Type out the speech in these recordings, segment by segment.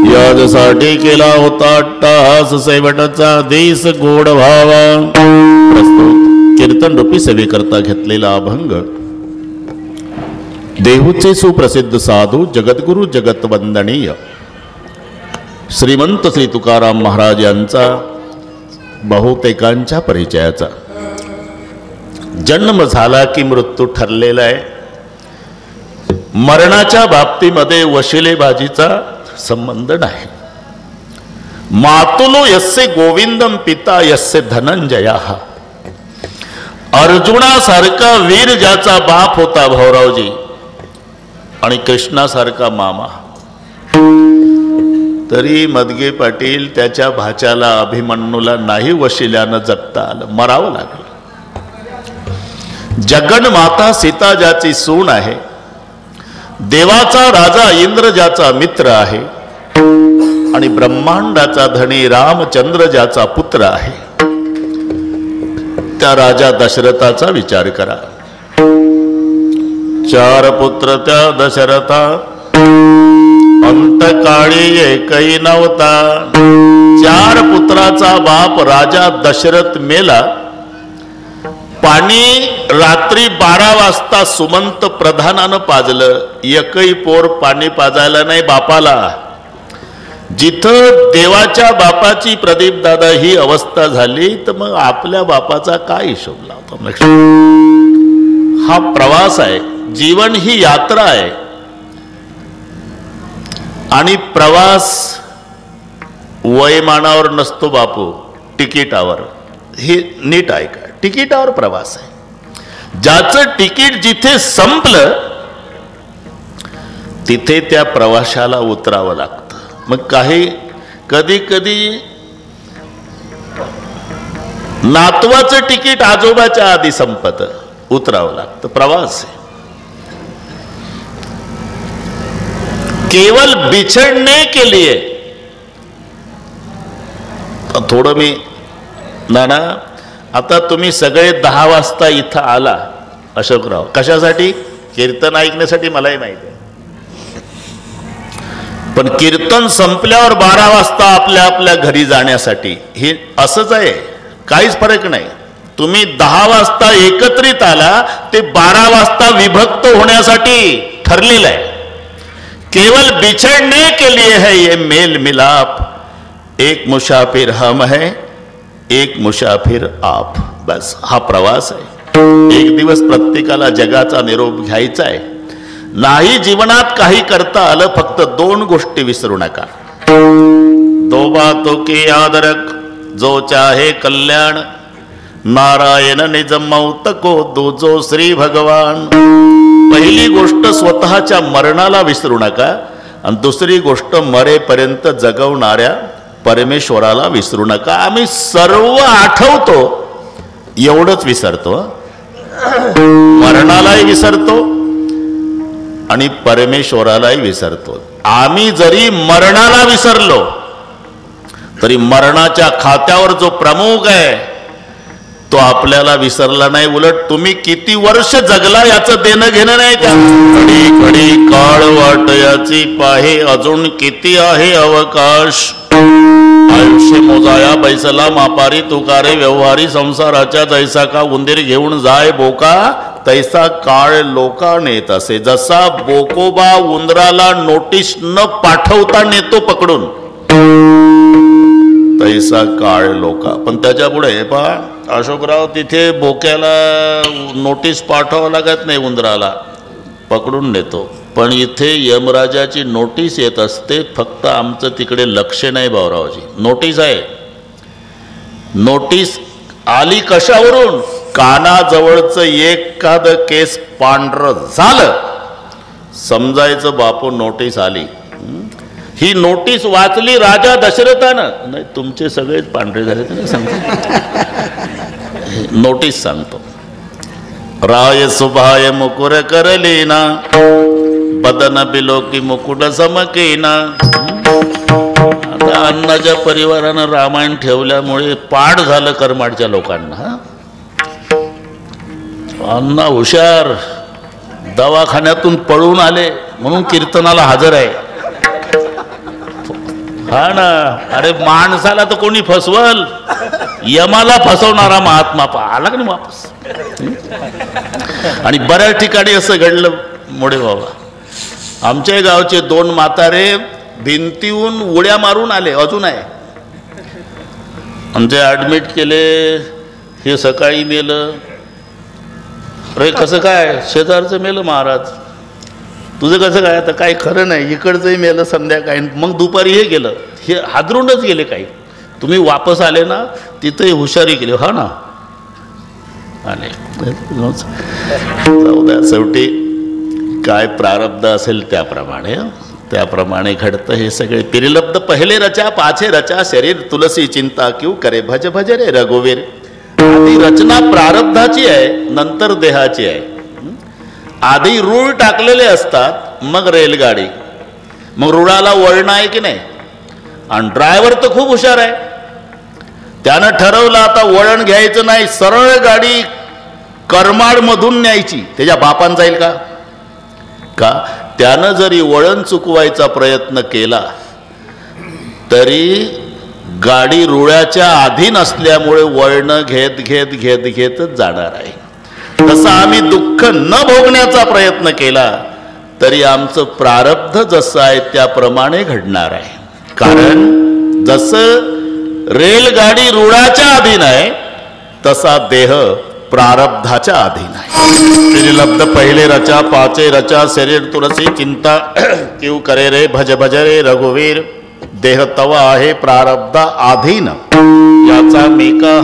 याजसाठी केला होता अट्टाहास सेवटाचा देश गोड व्हावा. प्रस्तुत कीर्तन रूपी सेवेकरता घेतलेला अभंग देहूचे सुप्रसिद्ध साधू जगद्गुरु जगतवंदनीय श्रीमंत श्री तुकाराम महाराज यांचा बहुतेकांच्या परिचयाचा. जन्म झाला की मृत्यू ठरलेला आहे. मरणाच्या बाबतीमध्ये वशिलेबाजीचा संबंध नाही. मातुलो यस्य गोविंदम पिता यस्य धनंजया. अर्जुनासारखा वीर ज्याचा बाप होता भाऊरावजी आणि कृष्णासारखा मामा, तरी मदगे पाटील त्याच्या भाच्याला अभिमन्यूला नाही वशिल्यानं जगता आलं, मरावं लागलं. जगन्माता सीता ज्याची सून आहे, देवाचा राजा इंद्र ज्याचा मित्र आहे आणि ब्रह्मांडाचा धनी रामचंद्र ज्याचा पुत्र आहे, त्या राजा दशरथाचा विचार करा. 4 पुत्र त्या दशरथा, अंतकाळी एकही नव्हता. 4 पुत्राचा बाप राजा दशरथ मेला. पाणी रात्री 12 वाजता सुमंत प्रधानानं पाजलं. एकही पोर पाणी पाजायला नाही बापाला. जिथं देवाच्या बापाची प्रदीप दादा ही अवस्था झाली, तर मग आपल्या बापाचा काय हिशोब लावतो? हा प्रवास आहे. जीवन ही यात्रा आहे आणि प्रवास वयमानावर नसतो बापू, तिकिटावर. हे नीट ऐका, तिकिटावर प्रवास आहे. ज्याचं तिकीट जिथे संपलं तिथे त्या प्रवाशाला उतरावं लागतं. मग काही कधी कधी नातवाचं तिकीट आजोबाच्या आधी संपत, उतरावं लागतं. प्रवास आहे. केवल बिछड़ने के लिए. थोडं मी नाना, आता तुम्ही सगळे 10 वाजता इथं आला अशोकराव, कशासाठी? कीर्तन ऐकण्यासाठी, मलाही माहिती आहे. पण कीर्तन संपल्यावर 12 वाजता आपल्या आपल्या घरी जाण्यासाठी. हे असंच आहे, काहीच फरक नाही. तुम्ही 10 वाजता एकत्रित आला, ते 12 वाजता विभक्त होण्यासाठी ठरलेलं आहे. केवल बिछड़ने के लिए है ये मेल मिलाप. एक मुसाफिर हम है, एक मुसाफिर आप. बस हा प्रवास आहे. एक दिवस प्रत्येकाला जगाचा निरोप घ्यायचा आहे. नाही जीवनात काही करता आलं, फक्त 2 गोष्टी विसरू नका. 2 बातों की याद रख, जो चाहे कल्याण, नारायण निज मौत को दूजो श्री भगवान. पहिली गोष्ट स्वतःच्या मरणाला विसरू नका आणि दुसरी गोष्ट मरेपर्यंत जगवणाऱ्या परमेश्वराला विसरू नका. आम्ही सर्व आठवतो, एवढंच विसरतो. मरणालाही विसरतो आणि परमेश्वरालाही विसरतो. आम्ही जरी मरणाला विसरलो तरी मरणाच्या खात्यावर जो प्रमुख आहे तो आपल्याला विसरला नाही. उलट तुम्ही किती वर्ष जगला याचं देणं घेणं नाही. त्या घडी घडी काळ वाट याची पाहे, अजून किती आहे अवकाश. आयुष्य मोजाया बैसला मापारी, तुकारे व्यवहारी संसाराच्या जैसा का उंदीर घेऊन जाय बोका, तैसा काळ लोका नेत असे. जसा बोकोबा उंदराला नोटीस न पाठवता नेतो पकडून, तैसा काळ लोका. पण त्याच्या पुढे पहा अशोकराव, तिथे बोक्याला नोटीस पाठवावं लागत नाही, उंदराला पकडून नेतो. पण इथे यमराजाची नोटीस येत असते, फक्त आमचं तिकडे लक्ष नाही भाऊरावजी. नोटीस आहे. नोटीस आली कशावरून? कानाजवळचं एखाद केस पांढरं झालं समजायचं बापू नोटीस आली. ही नोटीस वाचली राजा दशरथानं. नाही, तुमचे सगळेच पांढरे झाले तर सांगतो. नोटीस सांगतो. राय सुभाय मुकुर करलीना, बदन बिलोकी मुकुट समकीना. आता अण्णाच्या परिवारानं रामायण ठेवल्यामुळे पाठ झालं करमाडच्या लोकांना. अण्णा हुशार, दवाखान्यातून पळून आले म्हणून कीर्तनाला हजर आहे. हा ना, अरे माणसाला तर कोणी फसवल, यमाला फसवणारा महात्मा आला का नाही वापस. आणि बऱ्याच ठिकाणी असं घडलं मोडे बाबा. आमच्या गावचे 2 म्हातारे भिंतीहून उड्या मारून आले, अजून आहे. आमचे ॲडमिट केले, हे सकाळी मेलं. अरे कसं काय, शेजारचं मेलं महाराज, तुझं कसं काय, आता काही खरं नाही, इकडचंही मेलं संध्याकाळी, मग दुपारी हे गेलं, हे हादरूनच गेले. काही तुम्ही वापस आले ना, तिथंही हुशारी केली. हा ना, आले. जाऊ द्या, शेवटी काय प्रारब्ध असेल त्याप्रमाणे घडतं हे सगळे. पिरिलब्ध पहिले रचा पाछे रचा शरीर, तुलसी चिंता क्यू करे, भज भज रे रघुवीर. आधी रचना प्रारब्धाची आहे, नंतर देहाची आहे. आधी रूळ टाकलेले असतात, मग रेलगाडी, मग रुळाला वळण आहे की नाही. आणि ड्रायव्हर तर खूप हुशार आहे, त्यानं ठरवलं आता वळण घ्यायचं नाही, सरळ गाडी करमाड मधून न्यायची. त्याच्या बापान जाईल का? त्यानं जरी वळण चुकवायचा प्रयत्न केला तरी गाडी रुळाच्या अधीन असल्यामुळे वळण घेत घेत घेत घेतच जाणार आहे. तसं आम्ही दुःख न भोगण्याचा प्रयत्न केला तरी आमचं प्रारब्ध जसं आहे त्याप्रमाणे घडणार आहे. कारण जसं रेलगाडी रुळाच्या अधीन आहे तसा देह प्रारब्धाच्या अधीन आहे. पिरिलब्ध पहिले रचा पाचे रचा शरीर, तुलसी चिंता क्यू करे रे, भज भज रे रघुवीर. देह तवा आहे प्रारब्धा अधीन, याचा मेका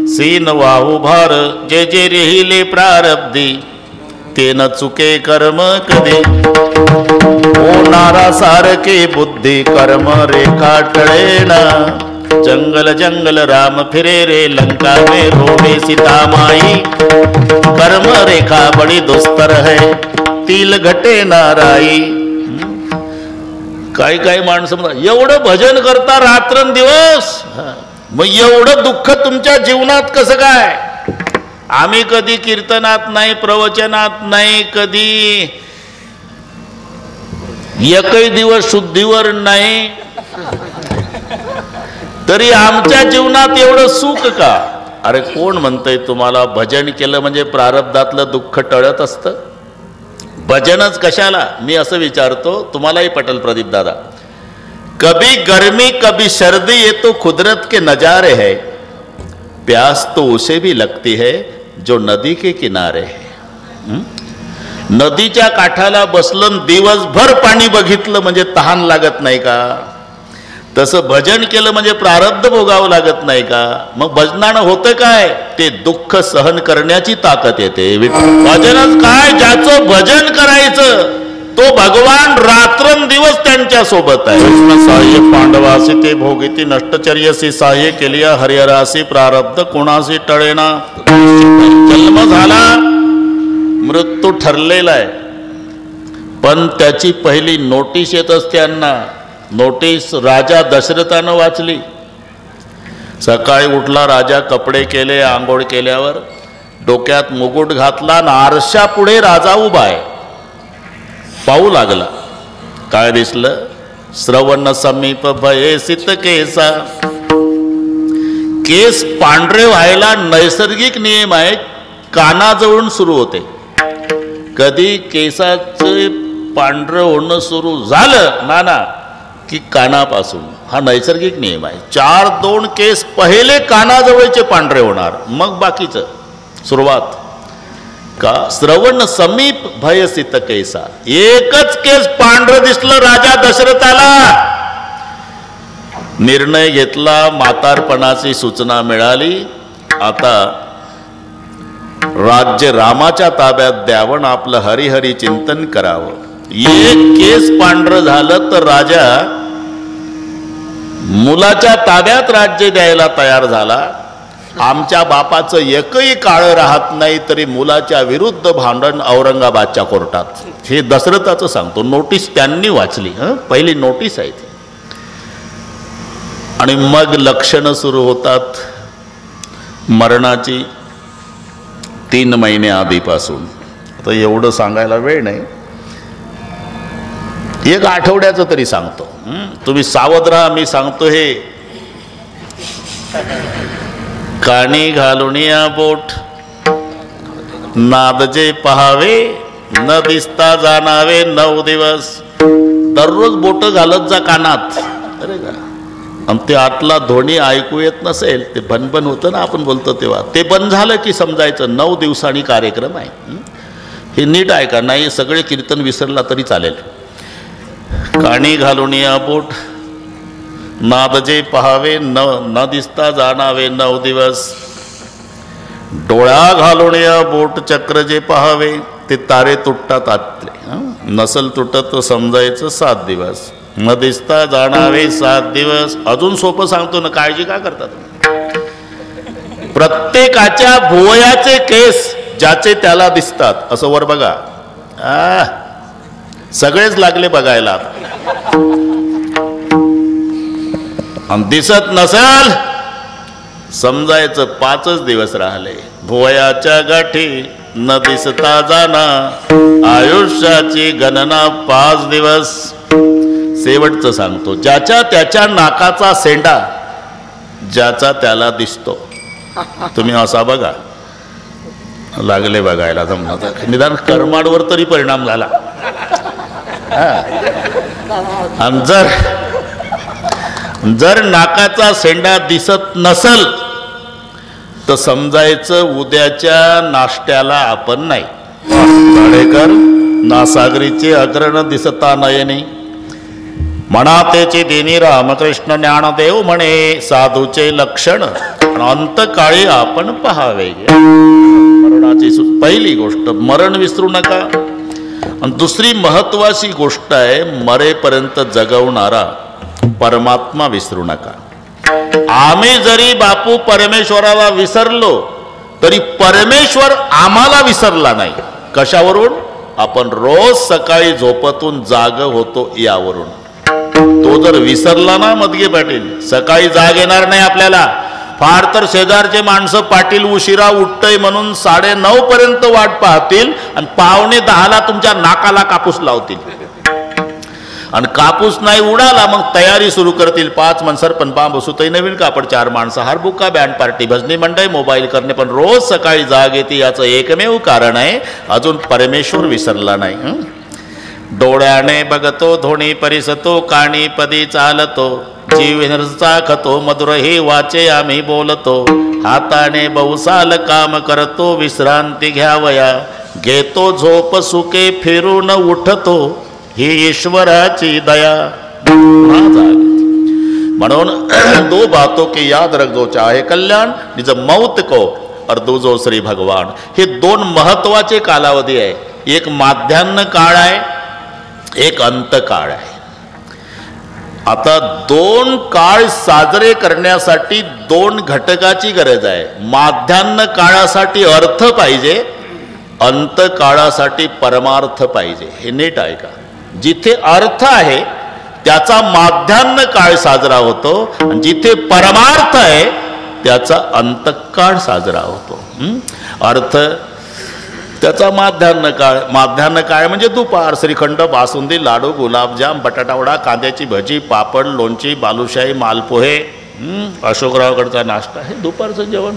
सीन वाहू भार. जे जे रेहिले प्रारब्धी, ते न चुके कर्म कधी. होणारा सारखे बुद्धी, कर्म रेखा टळेना. जंगल जंगल राम फिरे रे, लंका में रोवे सीता माई. कर्म रेखा बड़ी दुस्तर है, तिल घटे नाराई. काही काही माणसं म्हणतात एवढं भजन करता रात्रंदिवस, मग एवढं दुःख तुमच्या जीवनात कसं काय? आम्ही कधी कीर्तनात नाही, प्रवचनात नाही, कधी एकही दिवस शुद्धीवर नाही, तरी आमच्या जीवनात एवढं सुख का? अरे कोण म्हणतंय तुम्हाला भजन केलं म्हणजे प्रारब्धातलं दुःख टळत असतं? भजनच कशाला, मी असं विचारतो, तुम्हालाही पटेल प्रदीप दादा. कभी गर्मी कभी सर्दी, ये तो कुदरत के नजारे है. प्यास तो उसे भी लगती है जो नदी के किनारे है. नदीच्या काठाला बसलं दिवसभर पाणी बघितलं म्हणजे तहान लागत नाही का? तसं भजन केलं म्हणजे प्रारब्ध भोगावं लागत नाही का? मग भजनानं होतं काय? ते दुःख सहन करण्याची ताकद येते. भजनच काय, ज्याचं भजन करायचं तो भगवान रात्रंदिवस त्यांच्या सोबत आहे. कृष्ण सहाय्य पांडवासी ते भोगिती, नष्टचर्यसी सहाय्य केलिया हरिहरासी. प्रारब्ध कोणासी टळेना. जन्म झाला, मृत्यू ठरलेला आहे, पण त्याची पहिली नोटीस येत असत्यांना. नोटीस राजा दशरथानं वाचली. सकाळी उठला राजा, कपडे केले, आंघोळ केल्यावर डोक्यात मुकुट घातला, आरशा पुढे राजा उभा आहे. पाहू लागला, काय दिसलं? श्रवण समीप भये सित केसा. केस पांढरे व्हायला नैसर्गिक नियम आहे, कानाजवळून सुरू होते. कधी केसाचे पांढरं होणं सुरू झालं नाना की कानापासून, हा नैसर्गिक नियम आहे. 4-2 केस पहिले कानाजवळचे पांढरे होणार, मग बाकीचं सुरुवात का. श्रवण समीप भयसित केसा. एकच केस पांढरं दिसलं राजा दशरथाला. निर्णय घेतला, म्हातारपणाची सूचना मिळाली, आता राज्य रामाच्या ताब्यात द्यावं, आपलं हरिहरी चिंतन करावं. एक केस पांढरं झालं तर राजा मुलाच्या ताब्यात राज्य द्यायला तयार झाला. आमच्या बापाचं एकही काळं राहत नाही तरी मुलाच्या विरुद्ध भांडण औरंगाबादच्या कोर्टात. हे दशरथाचं सांगतो. नोटीस त्यांनी वाचली, पहिली नोटीस आहे ती. आणि मग लक्षणं सुरू होतात मरणाची 3 महिने आधीपासून. आता एवढं सांगायला वेळ नाही. एक आठवड्याचं तरी सांगतो. तुम्ही सावध राहा. मी सांगतो हे. काणी घालून या बोट नाद जे पहावे न दिसता जाणावे 9 दिवस. दररोज बोट घालत जा कानात. अरे का. आणि ते आतला ध्वनी ऐकू येत नसेल, ते भनभन होतं ना आपण बोलतो तेव्हा, ते बंद झालं की समजायचं 9 दिवसांनी कार्यक्रम आहे. हे नीट ऐका. नाही सगळे कीर्तन विसरला तरी चालेल. काणी घालून या बोट नाद जे पहावे न दिसता जाणावे 9 दिवस. डोळ्या घालून या बोट चक्र जे पहावे ते तारे तुटतात आतले. नसल तुटत तर समजायचं 7 दिवस. न दिसता जाणावे 7 दिवस. अजून सोपं सांगतो ना, काळजी का करतात. प्रत्येकाच्या भुवयाचे केस ज्याचे त्याला दिसतात असं वर बघा. सगळेच लागले बघायला. आणि दिसत नसेल समजायचं 5च दिवस राहिले. भुवयाच्या गाठी न दिसता जाना आयुष्याची गणना 5 दिवस. शेवटचं सांगतो. ज्याच्या त्याच्या नाकाचा सेंडा ज्याचा त्याला दिसतो. तुम्ही असा बघा. लागले बघायला जमला निदान कर्माडवर तरी परिणाम झाला. आणि जर नाकाचा सेंडा दिसत नसल तर समजायचं उद्याच्या नाश्त्याला आपण नाही. भाडेकर नासागरीचे अग्रण दिसता नयनी म्हणा त्याचे देणी रामकृष्ण ज्ञानदेव म्हणे साधूचे लक्षण अंतकाळी आपण पहावे. मरणाची पहिली गोष्ट मरण विसरू नका. आणि दुसरी महत्वाची गोष्ट आहे मरेपर्यंत जगवणारा परमात्मा विसरू नका. आम्ही जरी बापू परमेश्वराला विसरलो तरी परमेश्वर आम्हाला विसरला नाही. कशावरून. आपण रोज सकाळी झोपेतून जाग होतो यावरून. तो जर विसरला ना मदगे पाटील, सकाळी जाग येणार नाही आपल्याला. फार तर शेजारचे माणसं पाटील उशिरा उठतय म्हणून 9:30 पर्यंत वाट पाहतील आणि 9:45ला तुमच्या नाकाला कापूस लावतील. आणि कापूस नाही उडाला मग तयारी सुरू करतील. 5 मनसर पणपा बसूतही नवीन कापड 4 माणसं हारबुक्का बँड पार्टी भजनी मंडई मोबाईल करणे. पण रोज सकाळी जाग येते याचं एकमेव कारण आहे अजून परमेश्वर विसरला नाही. डोळ्याने बघतो धोणी परिसतो काणी पदी चालतो जीव चाखतो मधुर हे वाचे आम्ही बोलतो. हाताने बहुसाल काम करतो विश्रांती घ्यावया घेतो झोप सुके फिरून उठतो ही ईश्वराची दया. म्हणून 2 बातों की याद रख दो चाहे कल्याण निज मौत को और दूजो श्री भगवान. हे 2 महत्वाचे कालावधी आहे. एक माध्यान्ह काळ आहे, एक अंत काळ आहे. आता 2 काळ साजरे करण्यासाठी 2 घटकाची गरज आहे. माध्यान्ह काळासाठी अर्थ पाहिजे, अंत काळासाठी परमार्थ पाहिजे. हे नीट ऐका. जिथे अर्थ आहे त्याचा माध्यान्ह काळ साजरा होतो आणि जिथे परमार्थ आहे त्याचा अंतकाळ साजरा होतो. अर्थ त्याचा माध्यान्ह काळ. माध्यान्ह काळ म्हणजे दुपार. श्रीखंड बासुंदी लाडू गुलाबजाम बटाटावडा कांद्याची भजी पापड लोणची बालुशाही मालपोहे अशोकरावकडचा नाश्ता हे दुपारचं जेवण.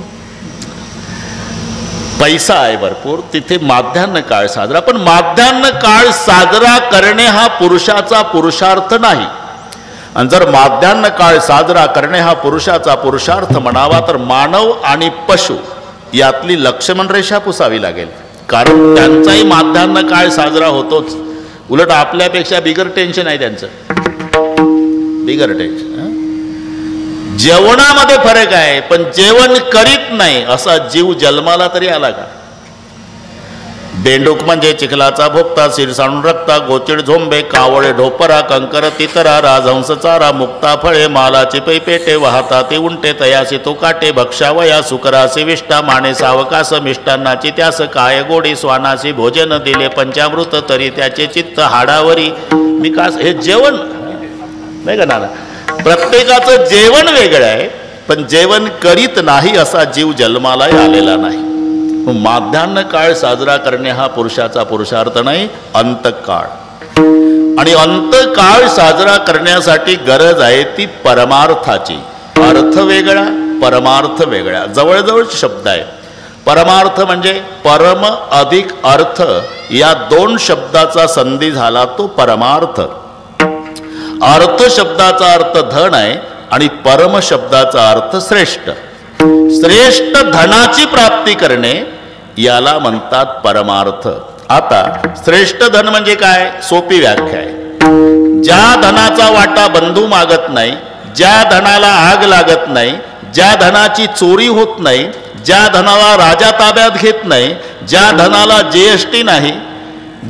पैसा आहे भरपूर तिथे माध्यान्ह काळ साजरा. पण माध्यान्ह काळ साजरा करणे हा पुरुषाचा पुरुषार्थ नाही. आणि जर माध्यान्ह काळ साजरा करणे हा पुरुषाचा पुरुषार्थ म्हणावा तर मानव आणि पशु यातली लक्ष्मण रेषा पुसावी लागेल. कारण त्यांचाही माध्यान्ह काळ साजरा होतोच. उलट आपल्यापेक्षा बिगर टेन्शन आहे त्यांचं. बिगर टेन्शन. जेवणामध्ये फरक आहे पण जेवण करीत नाही असा जीव जन्माला तरी आला का. बेंडूक म्हणजे चिखलाचा भोगता शिरसाणून रक्ता गोचिड झोंबे कावळे ढोपरा कंकर तितरा राजहंस चारा मुक्ता फळे मालाची पैपेटे वाहता ते उंटे तयासी तो काटे भक्षावया सुकरासी विष्टा माने सावकास मिष्टान्नाची त्यास काय गोडी स्वानासी भोजन दिले पंचामृत तरी त्याचे चित्त हाडावरी मी कास. हे जेवण नाही का नाना. प्रत्येकाचं जेवण वेगळं आहे पण जेवण करीत नाही असा जीव जन्मालाही आलेला नाही. माध्यान्ह काळ साजरा करणे हा पुरुषाचा पुरुषार्थ नाही, अंतकाळ. आणि अंतकाळ साजरा करण्यासाठी गरज आहे ती परमार्थाची. अर्थ वेगळा, परमार्थ वेगळा, जवळजवळ शब्द आहे. परमार्थ म्हणजे परम अधिक अर्थ, या दोन शब्दाचा संधी झाला तो परमार्थ. अर्थ शब्दाचा अर्थ धन आहे आणि परम शब्दाचा अर्थ श्रेष्ठ. श्रेष्ठ धनाची प्राप्ती करणे याला म्हणतात परमार्थ. आता श्रेष्ठ धन म्हणजे काय? सोपी व्याख्या आहे. ज्या धनाचा वाटा बंधू मागत नाही, ज्या धनाला आग लागत नाही, ज्या धनाची चोरी होत नाही, ज्या धनाला राजा ताब्यात घेत नाही, ज्या धनाला जीएसटी नाही,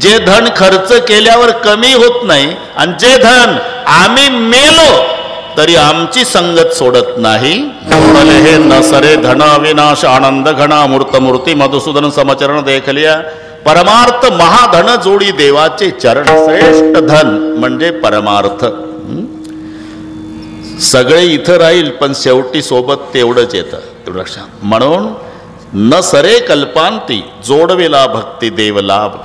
जे धन खर्च केल्यावर कमी होत नाही, आणि जे धन आम्ही मेलो तरी आमची संगत सोडत नाही. हे नसरे धन अविनाश आनंद घना मूर्त मूर्ती मधुसूदन समचरण देखलिया. परमार्थ महाधन जोडी देवाचे चरण. श्रेष्ठ धन म्हणजे परमार्थ. सगळे इथं राहील पण शेवटी सोबत तेवढंच येतं, तेवढं लक्षात. म्हणून न सरे कल्पांती जोडवेला भक्ती देव लाभ.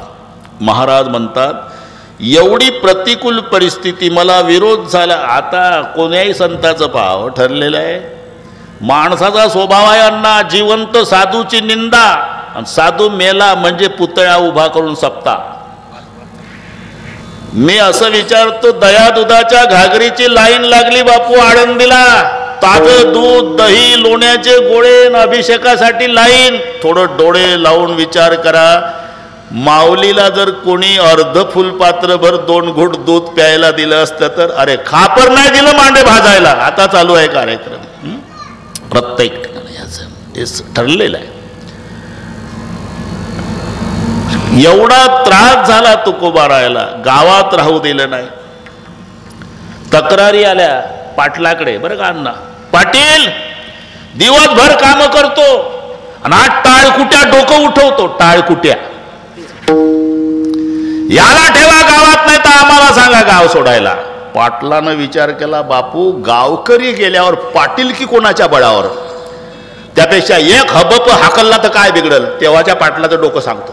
महाराज म्हणतात एवढी प्रतिकूल परिस्थिती, मला विरोध झाला. आता कोण्याही संताचं पाव ठरलेलं आहे. माणसाचा स्वभाव आहे अण्णा जिवंत साधूची निंदा, आणि साधू मेला म्हणजे पुतळा उभा करून सप्ता. मी असं विचारतो, दया दुधाच्या घागरीची लाईन लागली बापू आळंदीला. ताजं दूध, दही, लोण्याचे गोळे, अभिषेकासाठी लाईन. थोडं डोळे लावून विचार करा, माऊलीला जर कोणी अर्ध फुलपात्रभर 2 घूट दूध प्यायला दिलं असतं तर, अरे खापर नाही दिलं मांडे भाजायला. आता चालू आहे कार्यक्रम प्रत्येक ठिकाणी, याचं ठरलेलं आहे. एवढा त्रास झाला तुकोबारायला, गावात राहू दिलं नाही. तक्रारी आल्या पाटलाकडे, बरं का अण्णा, पाटील दिवसभर काम करतो आणि आज टाळकुट्या डोकं उठवतो. टाळकुट्या याला ठेवा गावात, नाही तर आम्हाला सांगा गाव सोडायला. पाटलानं विचार केला, बापू गावकरी गेल्यावर पाटील की कोणाच्या बळावर? त्यापेक्षा एक हबप हाकलला तर काय बिघडल? तेव्हाच्या पाटलाचं डोकं सांगतो.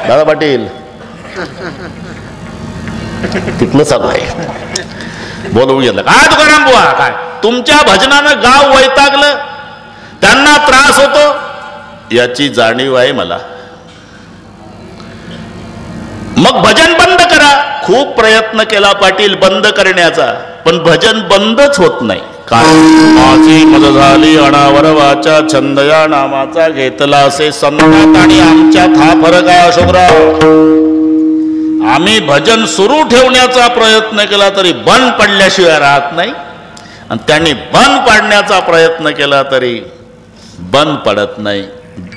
दादा पाटील तिथलं चालू आहे. बोलवून घेतलं काय तुकाराम बुवा, काय तुमच्या भजनानं गाव वैतागलं, त्यांना त्रास होतो, याची जाणीव आहे मला. मग भजन बंद करा. खूप प्रयत्न केला पाटील बंद करण्याचा, पण भजन बंदच होत नाही. माझी मद झाली अनावर वाचा, छंद या नामाचा घेतला असे संतात, आणि आमच्यात हा फरक आहे अशोकराव. आम्ही भजन सुरू ठेवण्याचा प्रयत्न केला तरी बंद पडल्याशिवाय राहत नाही, आणि त्यांनी बंद पाडण्याचा प्रयत्न केला तरी बंद पडत नाही.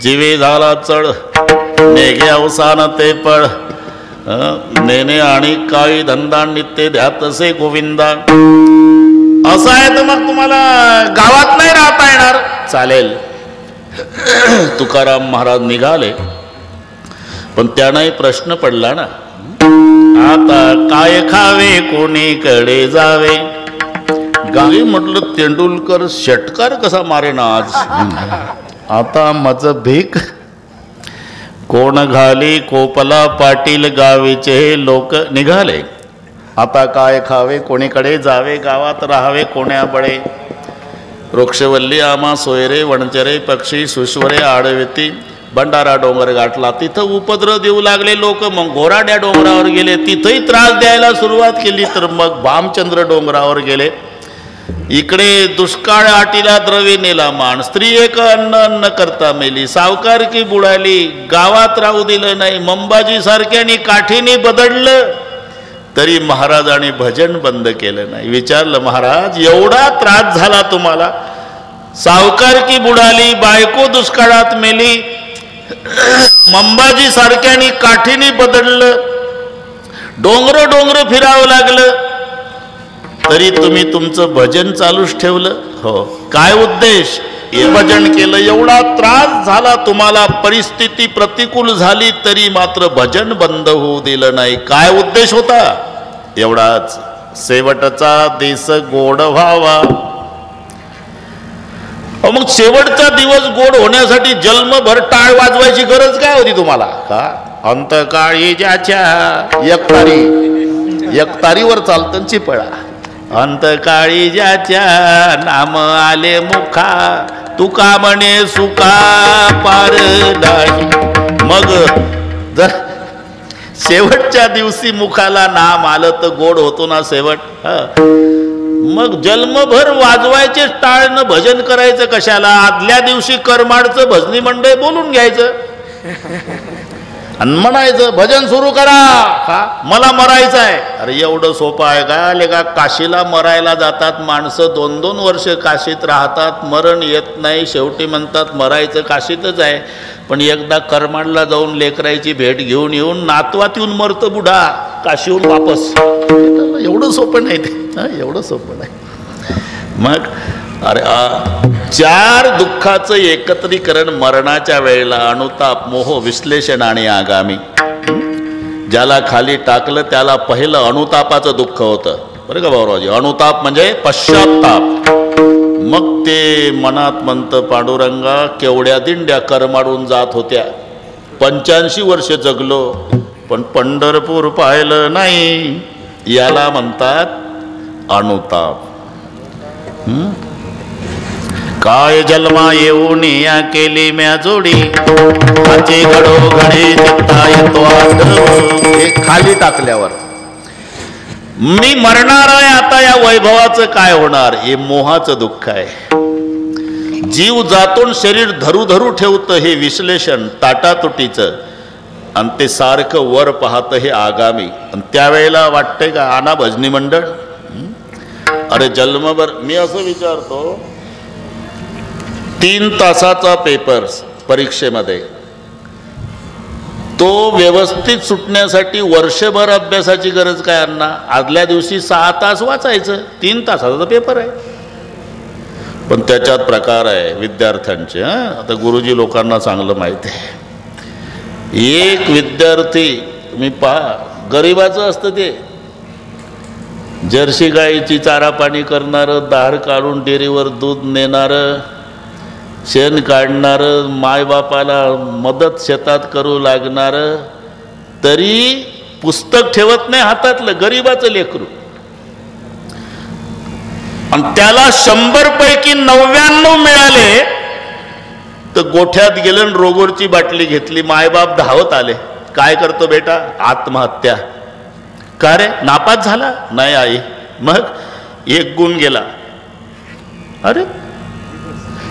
जीवे झाला चढ नेगे अवसान ते पळ, नेने आणि काही धंदा नित्य ध्यातसे गोविंदा. असं आहे तर मग तुम्हाला गावात नाही राहता येणार. चालेल. तुकाराम महाराज निघाले, पण त्यांनाही प्रश्न पडला ना, आता काय खावे कोणीकडे जावे. गावी म्हटलं तेंडुलकर षटकार कसा मारे ना आज. आता मज भीक कोण घाली कोपला, पाटील गावीचे लोक निघाले. आता काय खावे कोणीकडे जावे, गावात राहावे कोण्या बळे. वृक्षवल्ली आमा सोयरे वणचरे पक्षी सुश्वरे आडवेती. भंडारा डोंगर गाठला, तिथं उपद्रव देऊ लागले लोक. मग घोराड्या डोंगरावर गेले, तिथंही त्रास द्यायला सुरुवात केली. तर मग भामचंद्र डोंगरावर गेले. इकडे दुष्काळ आटीला द्रवी नेला मान, स्त्री एक अन्न अन्न करता मेली. सावकार की बुडाली, गावात राहू दिलं नाही. मंबाजी सारख्यानी काठीने बदडलं तरी महाराजांनी भजन बंद केलं नाही. विचारलं, महाराज एवढा त्रास झाला तुम्हाला, सावकार की बुडाली, बायको दुष्काळात मेली, मंबाजी सारख्यानी काठीने बदडलं, डोंगर डोंगर फिरावं लागलं, तरी तुम्ही तुमचं भजन चालूच ठेवलं. हो, काय उद्देश? हे भजन केलं. एवढा त्रास झाला तुम्हाला, परिस्थिती प्रतिकूल झाली तरी मात्र भजन बंद होऊ दिलं नाही. काय उद्देश होता? एवढाच, शेवटचा दिस गोड व्हावा. मग शेवटचा दिवस गोड होण्यासाठी जन्मभर टाळ वाजवायची गरज काय होती तुम्हाला? का अंतकाळी ज्याच्या एकतारीवर चालतं चिपळा. अंतकाळी ज्याच्या नाम आले मुखा, तुका म्हणे सुका पार नाही. मग जर शेवटच्या दिवशी मुखाला नाम आलं तर गोड होतो ना शेवट. मग जन्मभर वाजवायचे टाळणं, भजन करायचं कशाला? आदल्या दिवशी करमाडचं भजनी मंडळ बोलून घ्यायचं आणि म्हणायचं भजन सुरू करा, मला मरायचं आहे. अरे एवढं सोपं आहे का? लेका काशीला मरायला जातात माणसं, 2-2 वर्ष काशीत राहतात, मरण येत नाही, शेवटी म्हणतात मरायचं काशीतच आहे. पण एकदा करमाडला जाऊन लेकरायची भेट घेऊन येऊन नातवात येऊन मरतं बुढा काशीहून वापस. एवढं सोपं नाही ते, एवढं सोपं नाही. मग अरे 4 दुःखाचं एकत्रीकरण मरणाच्या वेळेला, अनुताप, मोह, विश्लेषण आणि आगामी. ज्याला खाली टाकलं त्याला पहिलं अनुतापाचं दुःख होतं, बरं का भाऊरावजी? अनुताप म्हणजे पश्चाताप. मग ते मनात म्हणतं पांडुरंगा केवढ्या दिंड्या करमाडून जात होत्या, 85 वर्ष जगलो पण पंढरपूर पाहिलं नाही, याला म्हणतात अनुताप. काय जन्मा येऊन या केली म्या जोडी, आजी घडोघडी चित्ता येतो हे खाली टाकल्यावर. मी मरणार आहे आता, या वैभवाचं काय होणार? हे मोहाचं दुःख आहे. जीव जातून शरीर धरू धरू ठेवतं हे विश्लेषण ताटातुटीचं, आणि ते सारखं वर पाहतं हे आगामी. आणि त्यावेळेला वाटतंय का आणा भजनी मंडळ? अरे जन्मभर मी असं विचारतो, 3 तासाचा पेपर परीक्षेमध्ये, तो व्यवस्थित सुटण्यासाठी वर्षभर अभ्यासाची गरज काय अण्णा? आदल्या दिवशी 6 तास वाचायचं, 3 तासाचा पेपर आहे. पण त्याच्यात प्रकार आहे विद्यार्थ्यांचे. आता गुरुजी लोकांना चांगलं माहिती आहे. एक विद्यार्थी मी पहा, गरिबाचं असतं ते, जर्सी गाईची चारा पाणी करणारं, दार काढून डेअरीवर दूध नेणारं, शेण काढणारं, मायबापाला मदत शेतात करू लागणारं, तरी पुस्तक ठेवत नाही हातातलं, गरिबाचं लेकरू. आणि त्याला 100 पैकी 99 मिळाले तर गोठ्यात गेलं आणि रोगोरची बाटली घेतली. मायबाप धावत आले, काय करतो बेटा? आत्महत्या. का रे, नापास झाला? नाही आई. मग 1 गुण गेला. अरे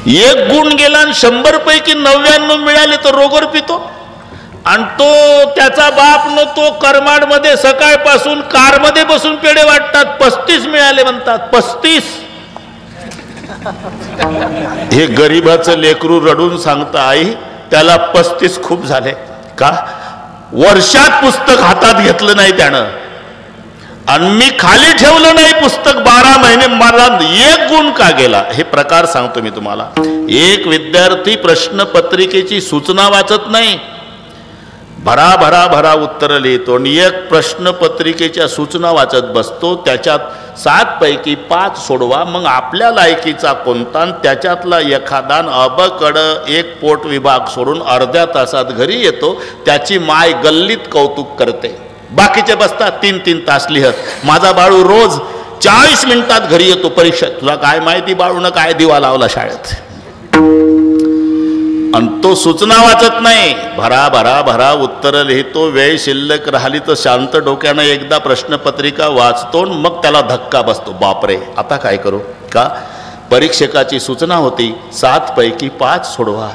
1 गुण गेला आणि 100 पैकी 99 मिळाले तर रोगोर पितो. आणि तो त्याचा बाप न तो करमाडमध्ये सकाळपासून कारमध्ये बसून पेढे वाटतात, 35 मिळाले म्हणतात. 35. हे गरीबाचं लेकरू रडून सांगतं आई त्याला 35 खूप झाले. का? वर्षात पुस्तक हातात घेतलं नाही त्यानं, आणि मी खाली ठेवलं नाही पुस्तक 12 महिने, मला 1 गुण का गेला? हे प्रकार सांगतो मी तुम्हाला. एक विद्यार्थी प्रश्नपत्रिकेची सूचना वाचत नाही, भरा भरा भरा उत्तर लिहितो, आणि एक प्रश्नपत्रिकेच्या सूचना वाचत बसतो. त्याच्यात 7 पैकी 5 सोडवा, मग आपल्या लायकीचा कोणता, त्याच्यातला एखादा अबकड 1 पोट विभाग सोडून अर्ध्या तासात घरी येतो. त्याची माय गल्लीत कौतुक करते. बाकीचे बसतात 3-3 तास लिहत. माझा बाळू रोज 40 मिनिटात घरी येतो परीक्षेत. तुला काय माहिती बाळूनं काय दिवा लावला शाळेत? आणि तो सूचना वाचत नाही, भरा भरा भरा उत्तर लिहितो. वेळ शिल्लक राहिली तर शांत डोक्यानं एकदा प्रश्नपत्रिका वाचतो, मग त्याला धक्का बसतो, बापरे आता काय करू? का? परीक्षकाची सूचना होती 7 पैकी 5 सोडवा,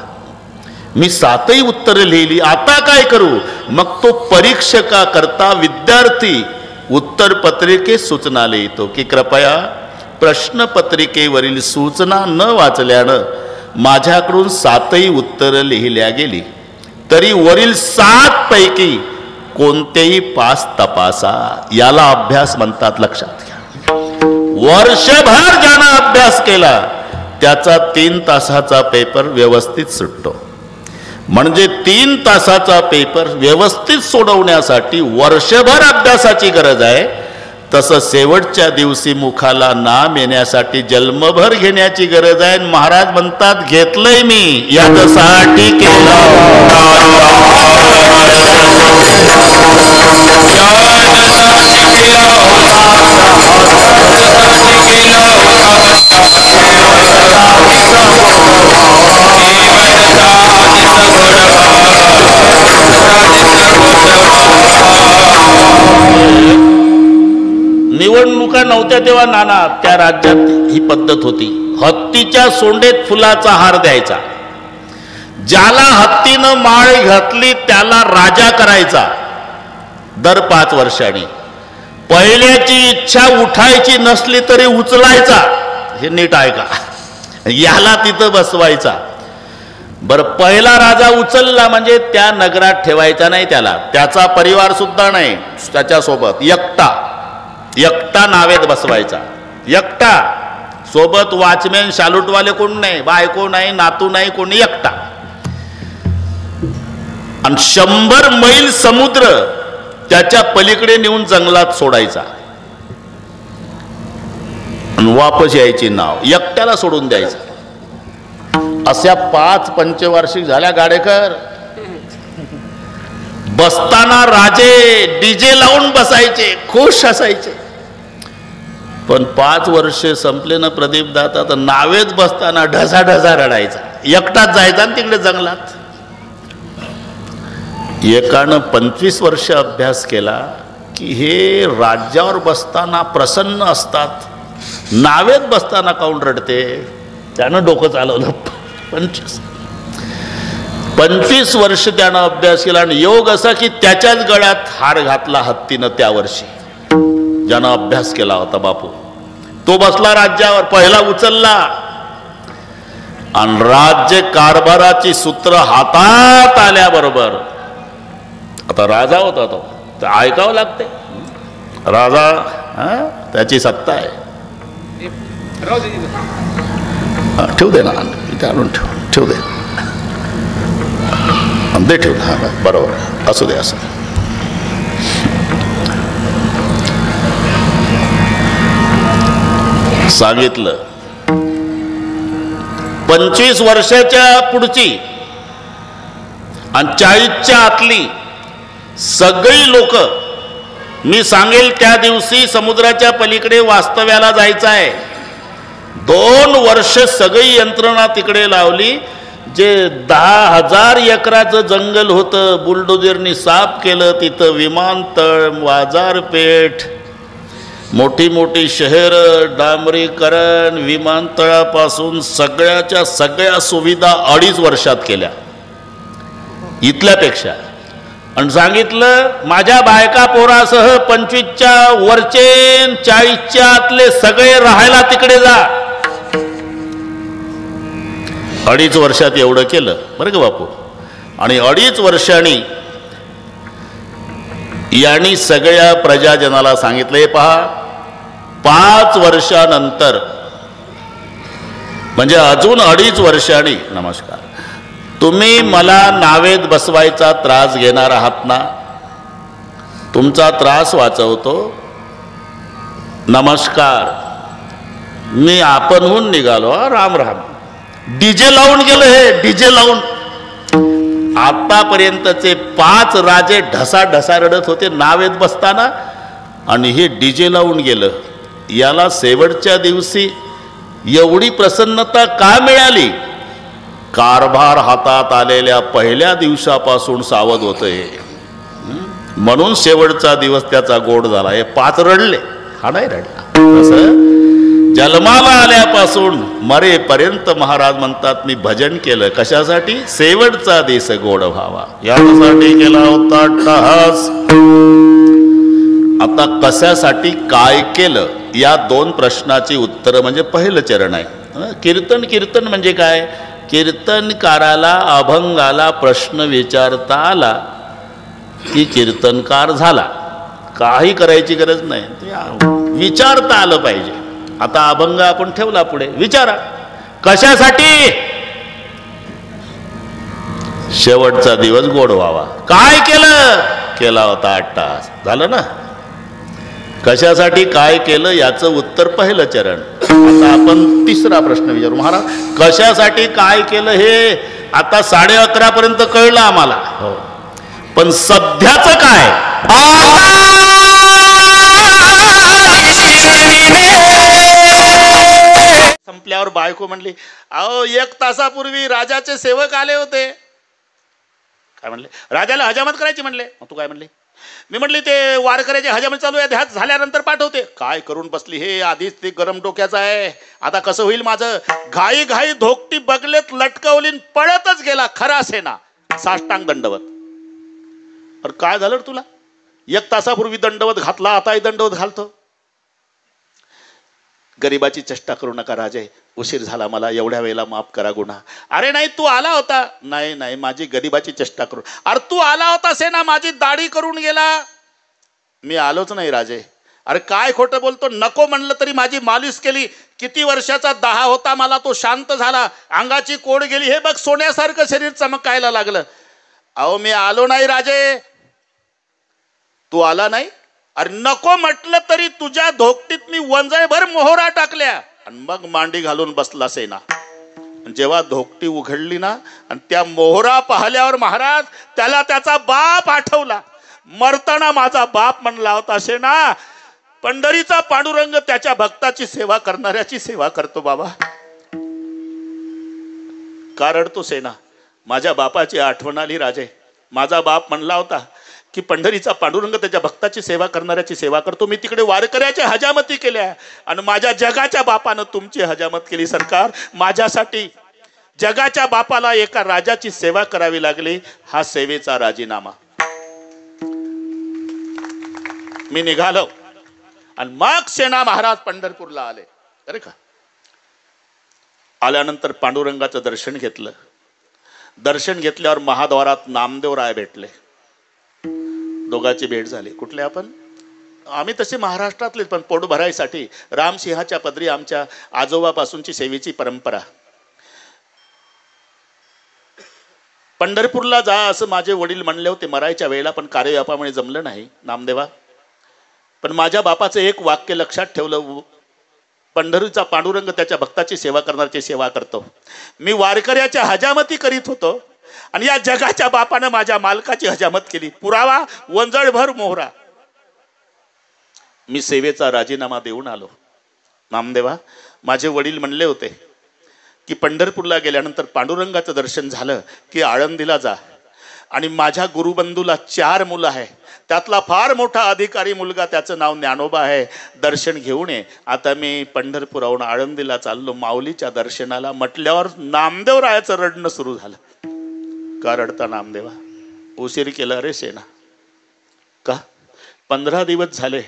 मी 7ही उत्तरं लिहिली, आता काय करू? मग तो परीक्षका करता विद्यार्थी उत्तर पत्रिकेत सूचना लिहितो की कृपया प्रश्नपत्रिकेवरील सूचना न वाचल्यानं माझ्याकडून 7ही उत्तरं लिहिल्या गेली, तरी वरील 7 पैकी कोणतेही 5 तपासा. याला अभ्यास म्हणतात, लक्षात घ्या. वर्षभर ज्यानं अभ्यास केला त्याचा 3 तासाचा पेपर व्यवस्थित सुटतो. म्हणजे 3 तासाचा पेपर व्यवस्थित सोडवण्यासाठी वर्षभर अभ्यासाची गरज आहे. तसं शेवटच्या दिवशी मुखाला नाम येण्यासाठी जन्मभर घेण्याची गरज आहे. महाराज म्हणतात घेतलंय मी याच्यासाठी केलं. निवडणुका नव्हत्या तेव्हा नाना त्या राज्यात ही पद्धत होती. हत्तीच्या सोंडेत फुलाचा हार द्यायचा. ज्याला हत्तीनं माळ घातली त्याला राजा करायचा दर 5 वर्षांनी. पहिल्याची इच्छा उठायची नसली तरी उचलायचा. हे नीट ऐका, याला तिथं बसवायचा. बर, पहिला राजा उचलला म्हणजे त्या नगरात ठेवायचा नाही त्याला, त्याचा परिवार सुद्धा नाही, त्याच्यासोबत एकटा नावेत बसवायचा. एकटा, सोबत वॉचमॅन शालूटवाले कोण नाही, बायको नाही, नातू नाही, कोणी, एकटा. आणि 100 मैल समुद्र त्याच्या पलीकडे नेऊन जंगलात सोडायचा आणि वापस यायची नाव एकट्याला सोडून द्यायचं. अशा 5 पंचवार्षिक झाल्या गाडेकर. बसताना राजे डीजे लावून बसायचे, खुश असायचे. पण 5 वर्षे संपले ना प्रदीप दाता, तर नावेत बसताना ढसा रडायचा. एकटाच जायचा आणि तिकडे जंगलात. एकानं 25 वर्ष अभ्यास केला की हे राज्यावर बसताना प्रसन्न असतात, नावेत बसताना काऊन रडते. त्यानं डोकं चालवलं. 25 वर्ष त्यानं अभ्यास केला आणि योग असा की त्याच्याच गळ्यात हार घातला हत्तीनं त्या वर्षी, ज्यानं अभ्यास केला होता बापू. तो बसला राज्यावर, पहिला उचलला आणि राज्य कारभाराची सूत्र हातात आल्याबरोबर, आता राजा होता तो, तर ऐकावं लागते. राजा त्याची सत्ता आहे. ठेवू दे ना, इथे आणून ठेवू दे, दे ठेवून. हा बरोबर, असू दे. असं सांगितलं. 25 वर्षाच्या पुढची आणि 40च्या आतली सगळी लोक, मी सांगेल त्या दिवशी समुद्राच्या पलीकडे वास्तव्याला जायचं आहे. 2 वर्ष सगळी यंत्रणा तिकडे लावली. जे 10,000 एकराचं जंगल होतं, बुलडोजरनी साफ केलं. तिथं विमानतळ, बाजारपेठ, मोठी मोठी शहरं, डांबरीकरण, विमानतळापासून सगळ्याच्या सगळ्या सुविधा 2.5 वर्षात केल्या इथल्यापेक्षा. आणि सांगितलं माझ्या बायका पोरासह 25च्या वरचे 40च्या आतले सगळे राहायला तिकडे जा. 2.5 वर्षात एवढं केलं बरं का बापू. आणि 2.5 वर्षांनी यांनी सगळ्या प्रजाजनाला सांगितलं, हे पहा 5 वर्षानंतर म्हणजे अजून 2.5 वर्षांनी, नमस्कार, तुम्ही मला नावेत बसवायचा त्रास घेणार आहात ना, तुमचा त्रास वाचवतो. नमस्कार, मी आपणहून निघालो. राम राम. डीजे लावून गेलं, हे डीजे लावून. आतापर्यंतचे 5 राजे ढसा रडत होते नावेत बसताना, आणि हे डीजे लावून गेलं. याला शेवटच्या दिवशी एवढी प्रसन्नता का मिळाली? कारभार हातात आलेल्या पहिल्या दिवसापासून सावध होतं हे, म्हणून शेवटचा दिवस त्याचा गोड झाला. हे 5 रडले, हा नाही रडला. तसं जन्माला आल्यापासून मरेपर्यंत महाराज म्हणतात मी भजन केलं. कशासाठी? शेवटचा दिवस गोड व्हावा यासाठी केला होता अट्टहास. आता कशासाठी काय केलं या 2 प्रश्नाची उत्तरं म्हणजे पहिलं चरण आहे. कीर्तन म्हणजे काय? कीर्तनकाराला अभंगाला प्रश्न विचारता आला की कीर्तनकार झाला. काही करायची गरज नाही, ते विचारता आलं पाहिजे. आता अभंग आपण ठेवला पुढे, विचारा कशासाठी? शेवटचा दिवस गोड व्हावा. काय केलं? केला होता अट्टहास. झालं ना. कशासाठी काय केलं याचं उत्तर पहिलं चरण. आता आपण 3रा प्रश्न विचारू. महाराज कशासाठी काय केलं हे आता 11:30 पर्यंत कळलं आम्हाला. हो, पण सध्याचं काय? संपल्यावर बायको म्हणली, अहो 1 तासापूर्वी राजाचे सेवक आले होते. काय म्हणले? राजाला हजामत करायची म्हणले. तू काय म्हणले? मी म्हणली ते वारकऱ्याची हजामत चालू आहे, ध्यात झाल्यानंतर पाठवते. काय करून बसली हे, आधीच ते गरम डोक्याचं आहे, आता कसं होईल माझं? घाई घाई धोकटी बगलेत लटकवली, पळतच गेला खरा सेना, साष्टांग दंडवत. अरे काय झालं तुला? 1 तासापूर्वी दंडवत घातला, आताही दंडवत घालतो. गरिबाची चेष्टा करू नका राजे, उशीर झाला, मला एवढ्या वेळेला माफ करा गुन्हा. अरे नाही, तू आला होता. नाही नाही, माझी गरिबाची चेष्टा करू. अरे तू आला होता सेना, माझी दाढी करून गेला. मी आलोच नाही राजे. अरे काय खोटं बोलतो? नको म्हणलं तरी माझी मालिश केली. किती वर्षाचा 10 होता मला, तो शांत झाला, अंगाची कोड गेली, हे बघ सोन्यासारखं शरीर चमकायला लागलं. अहो मी आलो नाही राजे. तू आला नाही? अरे नको म्हटलं तरी तुझ्या धोकटीत मी वंजायभर मोहरा टाकल्या आणि मग मांडी घालून बसला सेना. जेव्हा धोकटी उघडली ना आणि त्या मोहरा पाहिल्यावर महाराज त्याला त्याचा बाप आठवला. मरताना माझा बाप म्हणला होता, सेना पंढरीचा पांडुरंग त्याच्या भक्ताची सेवा करणाऱ्याची सेवा करतो बाबा. का रडतो सेना? माझ्या बापाची आठवण आली राजे. माझा बाप म्हणला होता की पंढरीचा पांडुरंग त्याच्या भक्ताची सेवा करणाऱ्याची सेवा करतो. मी तिकडे वारकऱ्याच्या हजामती केल्या आणि माझ्या जगाच्या बापानं तुमची हजामत केली. सरकार, माझ्यासाठी जगाच्या बापाला एका राजाची सेवा करावी लागली. हा सेवेचा राजीनामा. मी निघालो आणि मग सेना महाराज पंढरपूरला आले. अरे का आल्यानंतर पांडुरंगाचं दर्शन घेतलं. दर्शन घेतल्यावर महाद्वारात नामदेवराय भेटले. दोघांची भेट झाली. कुठले आपण? आम्ही तसे महाराष्ट्रातलेच, पण पोट भरायसाठी रामसिंहाच्या पदरी आमच्या आजोबापासूनची सेवेची परंपरा. पंढरपूरला जा असं माझे वडील म्हणले होते मरायच्या वेळेला, पण कार्यव्यापामुळे जमलं नाही नामदेवा. पण माझ्या बापाचं एक वाक्य लक्षात ठेवलं, पंढरीचा पांडुरंग त्याच्या भक्ताची सेवा करणाऱ्याची सेवा करतो. मी वारकऱ्याच्या हजामती करीत होतो आणि या जगाच्या बापानं माझ्या मालकाची हजामत केली. पुरावा वंजळभर मोहरा. मी सेवेचा राजीनामा देऊन आलो. नामदेवा, माझे वडील म्हणले होते की पंढरपूरला गेल्यानंतर पांडुरंगाचं दर्शन झालं की आळंदीला जा आणि माझ्या गुरुबंधूला 4 मुलं आहे, त्यातला फार मोठा अधिकारी मुलगा, त्याचं नाव ज्ञानोबा आहे, दर्शन घेऊन ये. आता मी पंढरपुराहून आळंदीला चाललो माऊलीच्या दर्शनाला. म्हटल्यावर नामदेवरायाचं रडणं सुरू झालं. का रडता नामदेवा? उशीर केला रे सेना. का? 15 दिवस झाले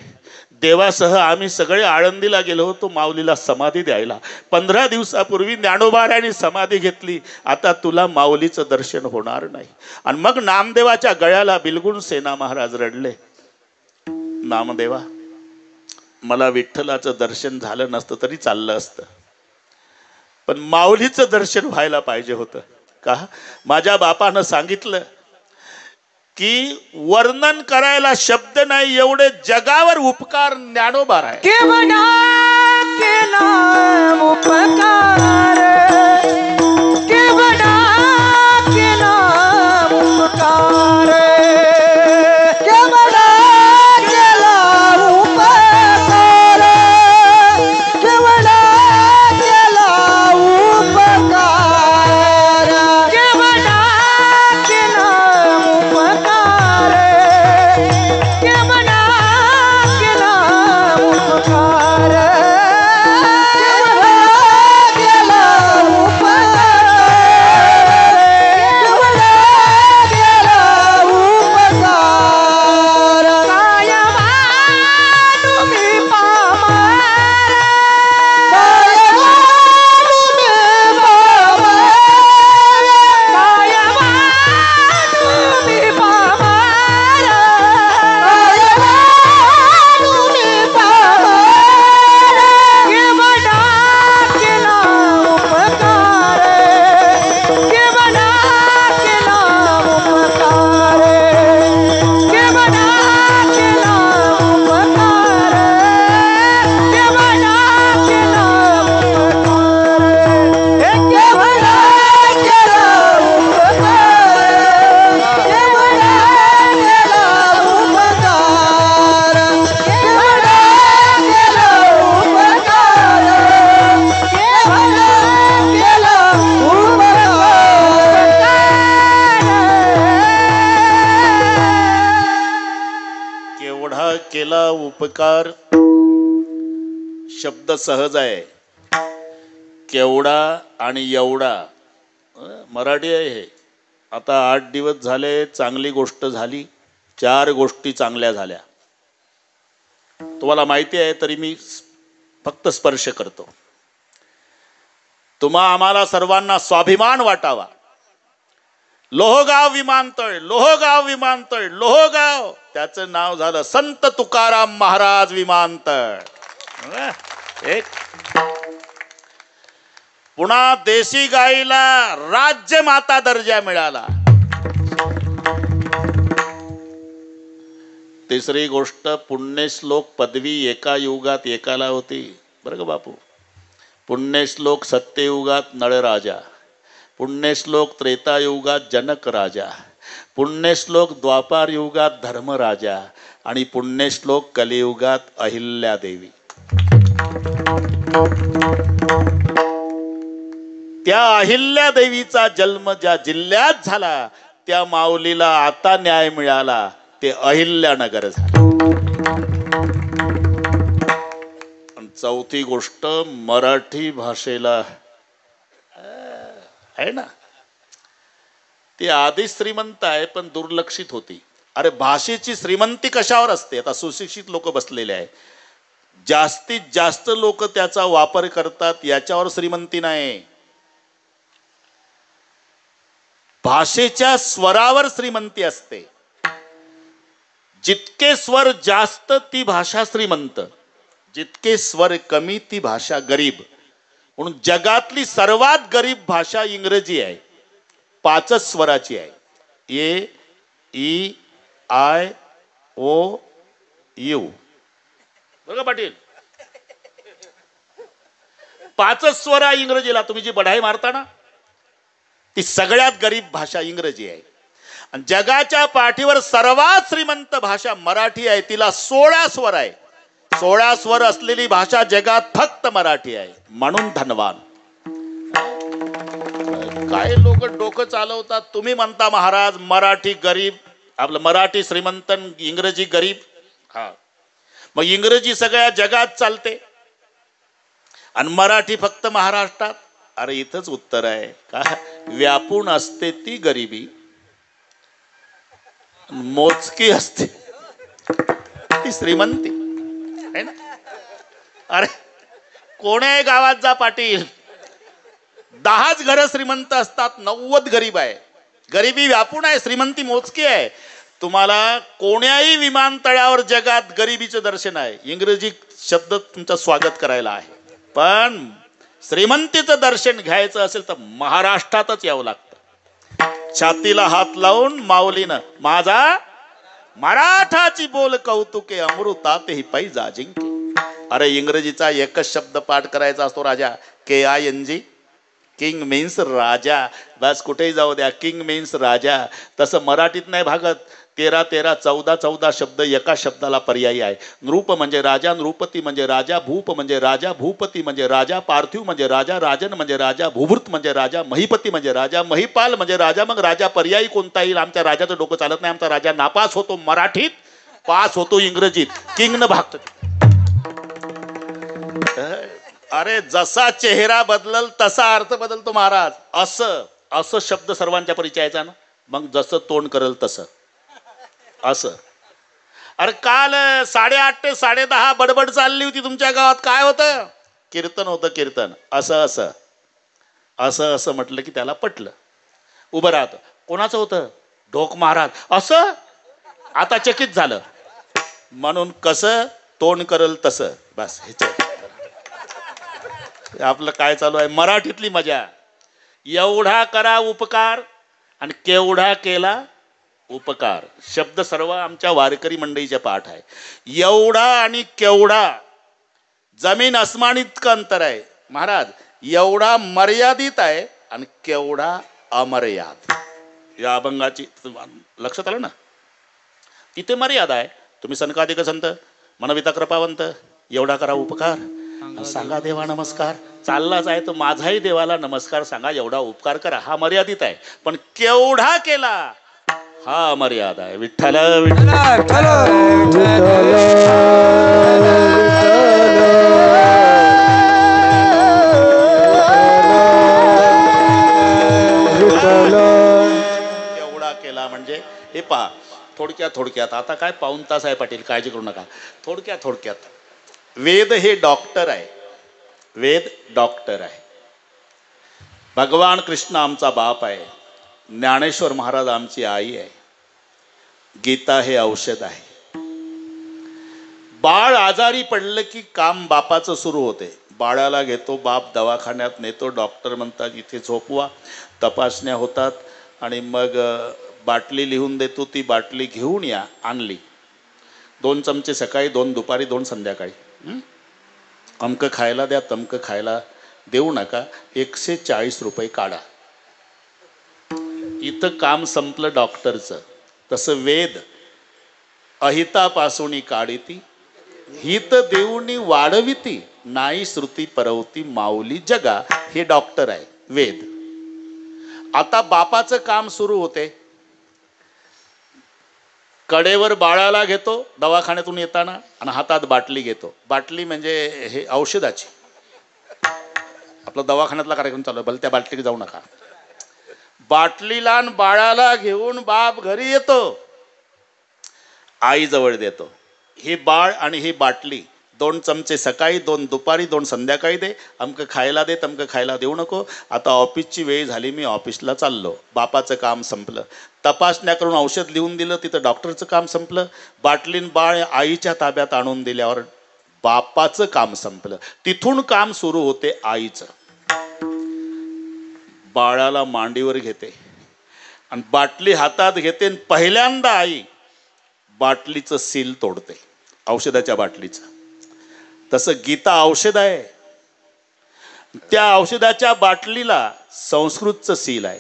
देवासह आम्ही सगळे आळंदीला गेलो होतो माऊलीला समाधी द्यायला. 15 दिवसापूर्वी ज्ञानोबाऱ्यांनी समाधी घेतली. आता तुला माऊलीचं दर्शन होणार नाही. आणि मग नामदेवाच्या गळ्याला बिलगुन सेना महाराज रडले. नामदेवा, मला विठ्ठलाचं दर्शन झालं नसतं तरी चाललं असतं, पण माऊलीचं दर्शन व्हायला पाहिजे होतं. का? माझ्या बापानं सांगितलं की वर्णन करायला शब्द नाही, एवढे जगावर उपकार ज्ञानोबा आहे. केवढा केला उपकार, केवढा केला उपकार, केवढा केला उपकार, केवढा केला उपकार, केवढा केला उपकार, केवढा केला उपकार. उपकार शब्द सहज आहे. केवढा आणि एवढा मराठी आहे हे. आता 8 दिवस झाले, चांगली गोष्ट झाली, 4 गोष्टी चांगल्या झाल्या. तुम्हाला माहिती आहे तरी मी फक्त स्पर्श करतो. आम्हाला सर्वांना स्वाभिमान वाटावा. लोहगाव विमानतळ, लोहगाव विमानतळ, लोहगाव, त्याचं नाव झालं संत तुकाराम महाराज विमानतळ. एक पुन्हा देशी गाईला राज्यमाता दर्जा मिळाला. तिसरी गोष्ट, पुण्यश्लोक पदवी एका युगात एकाला होती बरं का बापू. पुण्यश्लोक सत्ययुगात नळराजा, पुण्यश्लोक त्रेतायुगात जनक राजा, पुण्यश्लोक द्वापार युगात धर्मराजा आणि पुण्यश्लोक कलियुगात अहिल्यादेवी. त्या अहिल्यादेवीचा जन्म ज्या जिल्ह्यात झाला त्या माऊलीला आता न्याय मिळाला, ते अहिल्यानगर झाले. चौथी गोष्ट, मराठी भाषेला आहे ना, ती आधी श्रीमंत आहे पण दुर्लक्षित होती. अरे भाषेची श्रीमंती कशावर असते? आता सुशिक्षित लोक बसलेले आहे, जास्तीत जास्त लोक त्याचा वापर करतात याच्यावर श्रीमंती नाही. भाषेच्या स्वरावर श्रीमंती असते. जितके स्वर जास्त ती भाषा श्रीमंत, जितके स्वर कमी ती भाषा गरीब. म्हणून जगातली सर्वात गरीब भाषा इंग्रजी आहे. 5च स्वराची आहे. ए ई आय ओ यू. बघा पाटील, 5च स्वर आहे इंग्रजीला. तुम्ही जी बढाई मारता ना, ती सगळ्यात गरीब भाषा इंग्रजी आहे. आणि जगाच्या पाठीवर सर्वात श्रीमंत भाषा मराठी आहे. तिला 16 स्वर आहे. 16 स्वर असलेली भाषा जगात फक्त मराठी आहे. म्हणून धनवान. काय लोक डोकं चालवतात. तुम्ही म्हणता महाराज मराठी गरीब, आपलं मराठी श्रीमंत, इंग्रजी गरीब. हा, मग इंग्रजी सगळ्या जगात चालते आणि मराठी फक्त महाराष्ट्रात. अरे इथंच उत्तर आहे का? व्यापून असते ती गरिबी, मोजकी असते ती श्रीमंती आहे ना. अरे कोण्या गावात जा पाटील, 10च घरं श्रीमंत असतात, 90 गरीब आहे. गरिबी व्यापून आहे, श्रीमंती मोजकी आहे. तुम्हाला कोण्याही विमानतळावर जगात गरिबीचं दर्शन आहे. इंग्रजी शब्द तुमचं स्वागत करायला आहे, पण श्रीमंतीचं दर्शन घ्यायचं असेल तर महाराष्ट्रातच यावं लागतं. छातीला हात लावून माऊलीनं माझा मराठाची बोल कौतुके अमृता तेही पैजा जिंके. अरे इंग्रजीचा एकच शब्द पाठ करायचा असतो राजा, KING. किंग मीन्स राजा. बस कुठेही जाऊ द्या, किंग मीन्स राजा. तसं मराठीत नाही भागत. 13 14 शब्द एका शब्दाला पर्यायी आहे. नृप म्हणजे राजा, नृपती म्हणजे राजा, भूप म्हणजे राजा, भूपती म्हणजे राजा, पार्थिव म्हणजे राजा, राजन म्हणजे राजा, भूभृत म्हणजे राजा, महिपती म्हणजे राजा, महिपाल म्हणजे राजा. मग राजा पर्यायी कोणता येईल? आमच्या राजाचं डोकं चालत नाही. आमचा राजा नापास होतो मराठीत, पास होतो इंग्रजीत. किंग न भागत. अरे जसा चेहरा बदलल तसा अर्थ बदलतो महाराज. असं शब्द सर्वांच्या परिचयाचा ना. मग जसं तोंड करल तसं असं. अरे काल 8:30 ते 10:30 बडबड चालली होती तुमच्या गावात. काय होतं? कीर्तन होतं. कीर्तन. असं म्हटलं की त्याला पटलं. उभं राहतं. कोणाचं होतं? ढोक महाराज. असं आता चकित झालं. म्हणून कसं तोंड करल तसं. बस आपलं काय चालू आहे? मराठीतली मजा. एवढा करा उपकार आणि केवढा केला उपकार. शब्द सर्व आमच्या वारकरी मंडळीच्या पाठ आहे. एवढा आणि केवढा जमीन अस्मान इतकं अंतर आहे महाराज. एवढा मर्यादित आहे आणि केवढा अमर्याद. या अभंगाची लक्षात आलं ना, इथे मर्यादा आहे. तुम्ही सनकाधिक संत मनविता कृपावंत, एवढा करा उपकार, सांगा देवा नमस्कार. चाललाच आहे तर माझाही देवाला नमस्कार सांगा, एवढा उपकार करा. हा मर्यादित आहे. पण केवढा केला हा मर्यादा आहे. विठ्ठल विठ्ठल एवढा केला म्हणजे हे पहा. थोडक्यात आता काय पाऊण तास आहे पाटील, काळजी करू नका. थोडक्यात वेद हे डॉक्टर आहे. वेद डॉक्टर आहे. भगवान कृष्ण आमचा बाप आहे. ज्ञानेश्वर महाराज आमची आई आहे. गीता हे औषध आहे. बाळ आजारी पडलं की काम बापाचं सुरू होते. बाळाला घेतो बाप, दवाखान्यात नेतो. डॉक्टर म्हणतात इथे झोपवा, तपासण्या होतात आणि मग बाटली लिहून देतो. ती बाटली घेऊन या. आणली. 2 चमचे सकाळी, 2 दुपारी, 2 संध्याकाळी. अमकं खायला द्या, तमकं खायला देऊ नका. 140 रुपये काढा. इथं काम संपलं डॉक्टरचं. तसं वेद अहितापासून काढिती, हित देऊनी वाढविती, नाही श्रुती परवती माऊली जगा. हे डॉक्टर आहे वेद. आता बापाचं काम सुरू होते. कडेवर बाळाला घेतो दवाखान्यातून येताना आणि हातात बाटली घेतो. बाटली म्हणजे हे औषधाची. आपला दवाखान्यातला कार्यक्रम चालू आहे, भले त्या बाटलीकडे जाऊ नका. बाटलीला आणि बाळाला घेऊन बाप घरी येतो. आई जवळ देतो. हे बाळ आणि ही बाटली 2 चमचे सकाळी, 2 दुपारी, 2 संध्याकाळी दे. अमकं खायला दे, तमकं खायला देऊ नको. आता ऑफिसची वेळ झाली, मी ऑफिसला चाललो. बापाचं काम संपलं. तपासण्या करून औषध लिहून दिलं, तिथं डॉक्टरचं काम संपलं. बाटलीन बाळ आईच्या ताब्यात आणून दिल्यावर बापाचं काम संपलं. तिथून काम सुरू होते आईचं. बाळाला मांडीवर घेते आणि बाटली हातात घेते. पहिल्यांदा आई बाटलीचं सील तोडते, औषधाच्या बाटलीचं. तसं गीता औषध आहे. त्या औषधाच्या बाटलीला संस्कृतचं सील आहे.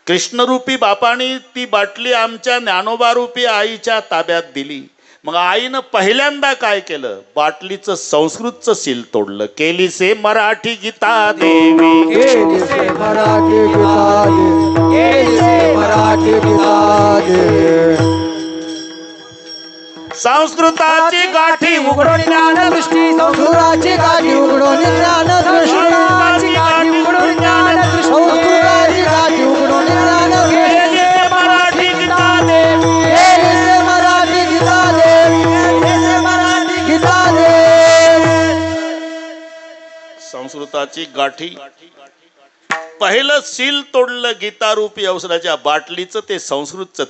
कृष्णरूपी बापाने ती बाटली आमच्या ज्ञानोबारूपी आईच्या ताब्यात दिली. मग आईनं पहिल्यांदा काय केलं? बाटलीचं संस्कृतचं सील तोडलं. केली से मराठी गीता देवी, केली से मराठी गीता देवी, केली से मराठी गीता देवी. संस्कृताची गाठी उघडून ज्ञान दृष्टी, संस्कृताची गाठी उघडून ज्ञान दृष्टी, संस्कृताची गाठी उघडून ज्ञान दृष्टी, संस्कृताची गाठी उघडून ज्ञान दृष्टी. मराठी गीता देवी, केली से मराठी गीता देवी, केली से मराठी गीता देवी. संस्कृताची गाठी. पहिलं सील तोडलं गीतारूपी औषधाच्या बाटलीचं. ते संस्कृतचं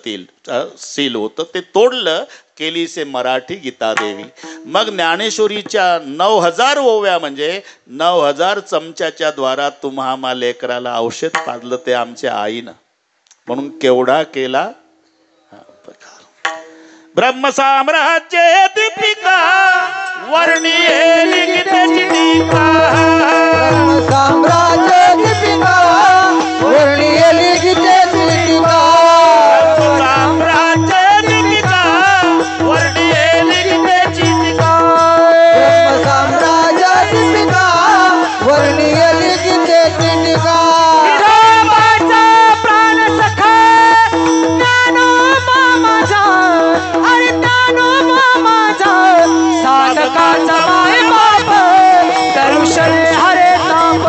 सील होतं, ते तोडलं. केली से मराठी गीता देवी. मग ज्ञानेश्वरीच्या 9000 ओव्या म्हणजे 9000 चमच्याच्या द्वारा तुम्हा लेकराला औषध पाजलं ते आमच्या आईनं. म्हणून केवढा केला ब्रह्मसाम्राज्य दीपिका वर्णी गीतेची टीका. साम्राज्य दीपिका वर्णी गीतेची टीका. साम्राज्य दीपिका वर्णी गीतेची टीका. साम्राज्य दीपिका वर्णी गीतेची टीका. प्राण सखा ज्ञानोबा माझा, अरे ज्ञानोबा माझा, साधकाचा माय बाप, दर्शन हरे ताप,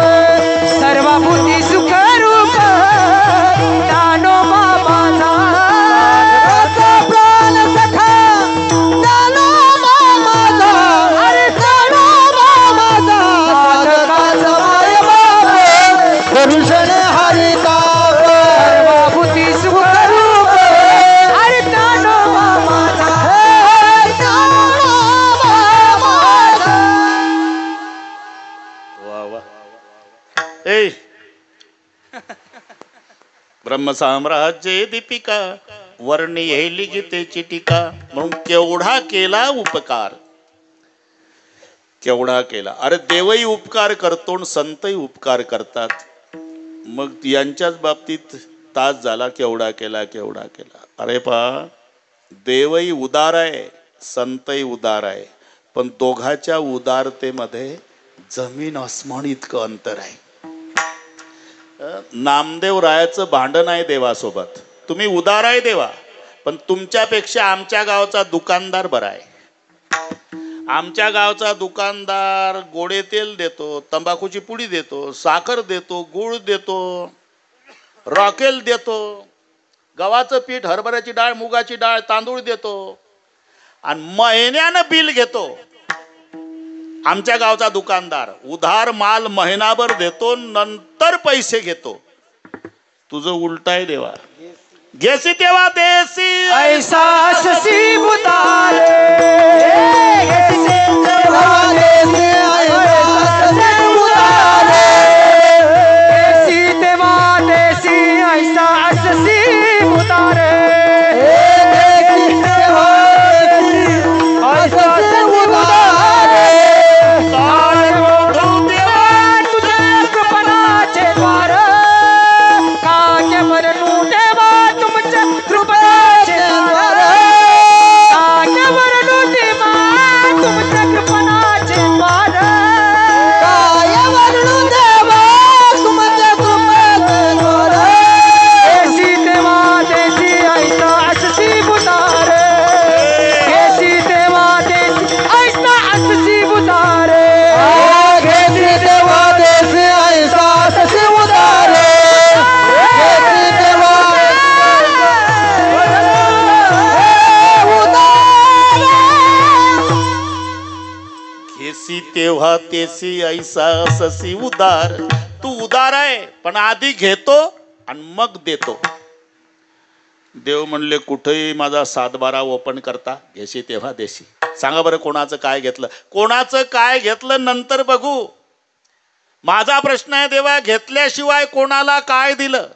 सर्वभूती सुख रूप, ज्ञानोबा माझा. प्राण सखा ज्ञानोबा माझा, अरे ज्ञानोबा माझा, साधकाचा माय बाप, दर्शन हरे ताप, सर्वभूती सुख रूप, अरे ज्ञानोबा माझा, ज्ञानोबा माझा. वा वा. ए ब्रह्मसाम्राज्य दीपिका वर्णी येली गीतेची टीका. म्हणून केवढा केला उपकार, केवढा केला. अरे देवही उपकार करतो आणि संतही उपकार करतात. मग यांच्याच बाबतीत तास झाला. केवढा केला, केवढा केला. अरे पहा, देवही उदार आहे, संतही उदार आहे, पण दोघाच्या उदारतेमध्ये जमीन आसमान इतकं अंतर आहे. नामदेव रायाचं भांडण आहे देवासोबत. तुम्ही उदार आहे देवा, पण तुमच्यापेक्षा आमच्या गावचा दुकानदार बरा आहे. आमच्या गावचा दुकानदार गोडे तेल देतो, तंबाखूची पुडी देतो, साखर देतो, गुळ देतो, रॉकेल देतो, गव्हाचं पीठ, हरभऱ्याची डाळ, मुगाची डाळ, तांदूळ देतो आणि महिन्यानं बिल घेतो. आमच्या गावचा दुकानदार उधार माल महिनाभर देतो, नंतर पैसे घेतो. तुझं उलट आहे देवा. घेसी तेव्हा देसी ऐसा शशी उतारे, घेसी तेव्हा देसी ऐसा शशी उतारे, घेसी तेव्हा देसी ऐसा शशी उतारे, घेसी तेव्हा देसी ऐसा शशी उतारे. काळ ओढू देवा तुझे कृपणाचे द्वार, काकेवर लुटेवा तुमच्या कृपणाचे द्वार, काकेवर लुटेवा तुमच्या कृपणाचे द्वार, काकेवर लुटेवा तुमच्या कृपणाचे द्वार. देसी तेव्हा देसी ऐसा अशी उतारे, घेसी तेव्हा देसी ऐसा अशी उतारे, घेसी तेव्हा देसी ऐसा अशी उतारे, घेसी तेव्हा घेसी तेव्हा तेसी ऐसा ससी उदार. तू उदार आहे, पण आधी घेतो आणि मग देतो. देव म्हणले कुठेही माझा 7-12 ओपन करता, घेसी तेव्हा देसी. सांगा बरं कोणाचं काय घेतलं, कोणाचं काय घेतलं नंतर बघू. माझा प्रश्न आहे देवा, घेतल्याशिवाय कोणाला काय दिलं?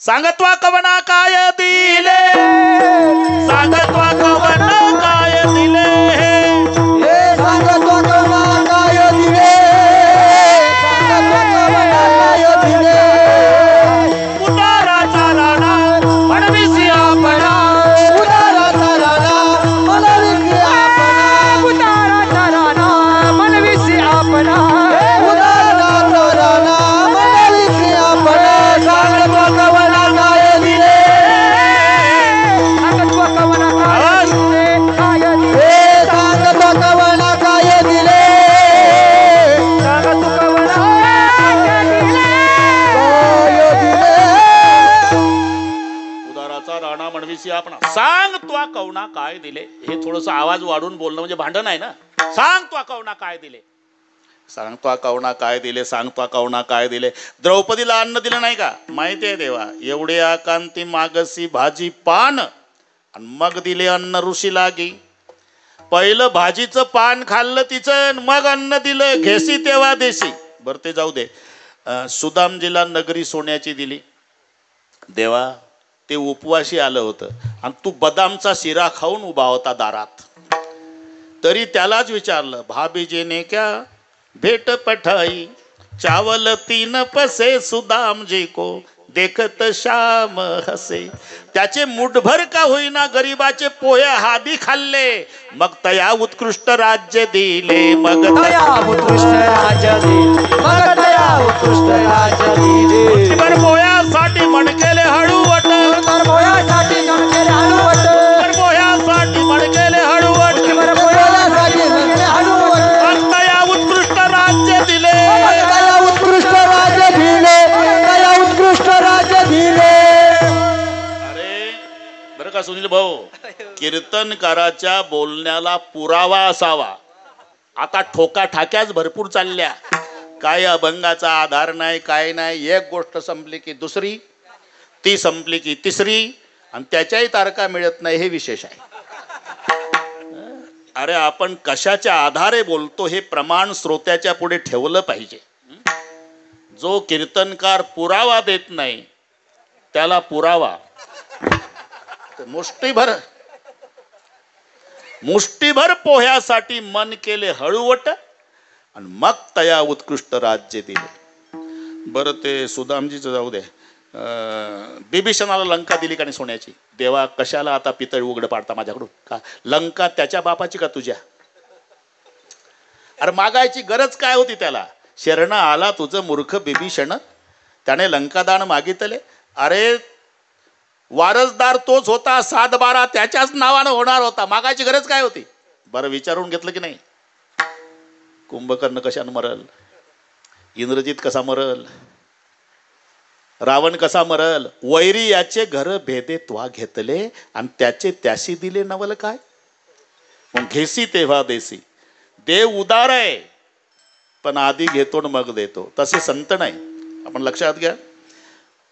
सांगत्वा कवना काय दिले, सांगत्वा कवना काय दिले, हे सांगतो कवना काय दिले, सांगतो कवना काय दिले. उदाराचा राणा म्हणविसी आपणा, उदाराचा राणा मनविसी आपणा, उदाराचा राणा मनविसी आपणा, उदाराचा राणा मनविसी आपणा. सांगतो कवना काय दिले, सांगतो कवना काय दिले, काय दिले, सांगतो कवना काय दिले, सांगतो कवना काय दिले, काय दिले. उदाराचा राणा म्हणविसी आपणा. सांग त्वा कवना काय दिले. हे थोडस आवाज वाढून बोलणं म्हणजे भांडण आहे ना. सांग त्वा कवना काय दिले, सांग त्वा कवना काय दिले, सांग त्वा कवना काय दिले. द्रौपदीला अन्न दिलं नाही का? माहिती आहे देवा. एवढे आकांती मागसी भाजी पान आणि मग दिले अन्न ऋषी लागी. पहिलं भाजीचं पान खाल्लं तिचं, मग अन्न दिलं. घेसी तेव्हा देसी. बरं ते जाऊ दे. सुदामजीला नगरी सोन्याची दिली. देवा ते उपवाशी आलं होतं आणि तू बदामचा शिरा खाऊन उभा होता दारात, तरी त्यालाच विचारलं भाभीजीने क्या भेट पठाई, चावल 3 पसे सुदाम जी को देखत श्याम हसे. त्याचे मुठभर का होईना गरीबाचे पोया हादी खाल्ले, मग तया उत्कृष्ट राज्य दिले, मग तया उत्कृष्ट राज्य दिले, मग तया उत्कृष्ट राज्य दिले. मुठभर पोयासाठी मणकेले हळूवट, तर पोयासाठी गणकेले हळूवट, मुठभर पोयासाठी मणकेले हळूवट, मुठभर पोयासाठी गणकेले हळूवट, मग तया उत्कृष्ट राज्य दिले, मग तया उत्कृष्ट राज्य दिले, तया उत्कृष्ट राज्य दिले. अरे बरं का सुनील भाऊ, कीर्तनकाराच्या बोलण्याला पुरावा असावा. आता ठोका ठाक्याच भरपूर चालल्या, काय अभंगाचा आधार नाही, काय नाही. एक गोष्ट संपली की दुसरी, ती संपली की तिसरी, आणि त्याच्याही तारखा मिळत नाही. हे विशेष आहे. अरे आपण कशाच्या आधारे बोलतो हे प्रमाण श्रोत्याच्या पुढे ठेवलं पाहिजे. जो कीर्तनकार पुरावा देत नाही त्याला पुरावा. मुष्टीभर पोह्यासाठी मन केले हळूवट आणि मग तया उत्कृष्ट राज्य दिले. बरं ते सुदामजीचं जाऊ दे. बिभीषणाला लंका दिली का नाही सोन्याची? देवा कशाला आता पितळ उघड पाडता माझ्याकडून? का लंका त्याच्या बापाची का तुझ्या? अरे मागायची गरज काय होती त्याला? शरण आला तुझं मूर्ख बिभीषण, त्याने लंकादान मागितले. अरे वारसदार तोच होता, 7-12 त्याच्याच नावानं होणार होता. मागायची गरज काय होती? बरं विचारून घेतलं की नाही? कुंभकर्ण कशानं मरल, इंद्रजित कसा मरल, रावण कसा मरल, वैरी याचे घर भेदे त्वा घेतले आणि त्याचे त्याशी दिले नवल काय. मग घेसी तेव्हा देसी. देव उदार आहे पण आधी घेतो न मग देतो, तसे संत नाही. आपण लक्षात घ्या,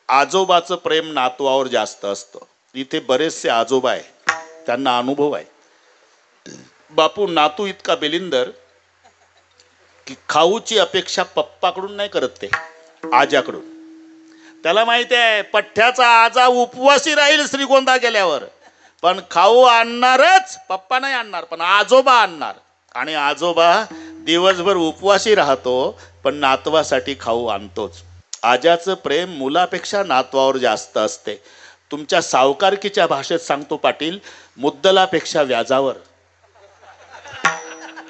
आजोबाचं प्रेम नातवावर जास्त असतं. इथे बरेचसे आजोबा आहे, त्यांना अनुभव आहे. बापू नातू इतका बेलिंदर की खाऊची अपेक्षा पप्पाकडून नाही करत, ते आजाकडून. त्याला माहिती आहे पठ्ठ्याचा आजा उपवासी राहील श्रीगोंदा गेल्यावर, पण खाऊ आणणारच, पप्पा नाही आणणार पण आजोबा आणणार. आणि आजोबा दिवसभर उपवासी राहतो पण नातवासाठी खाऊ आणतोच. आजाचं प्रेम मुलापेक्षा नातवावर जास्त असते. तुमच्या सावकारकीच्या भाषेत सांगतो पाटील, मुद्दलापेक्षा व्याजावर.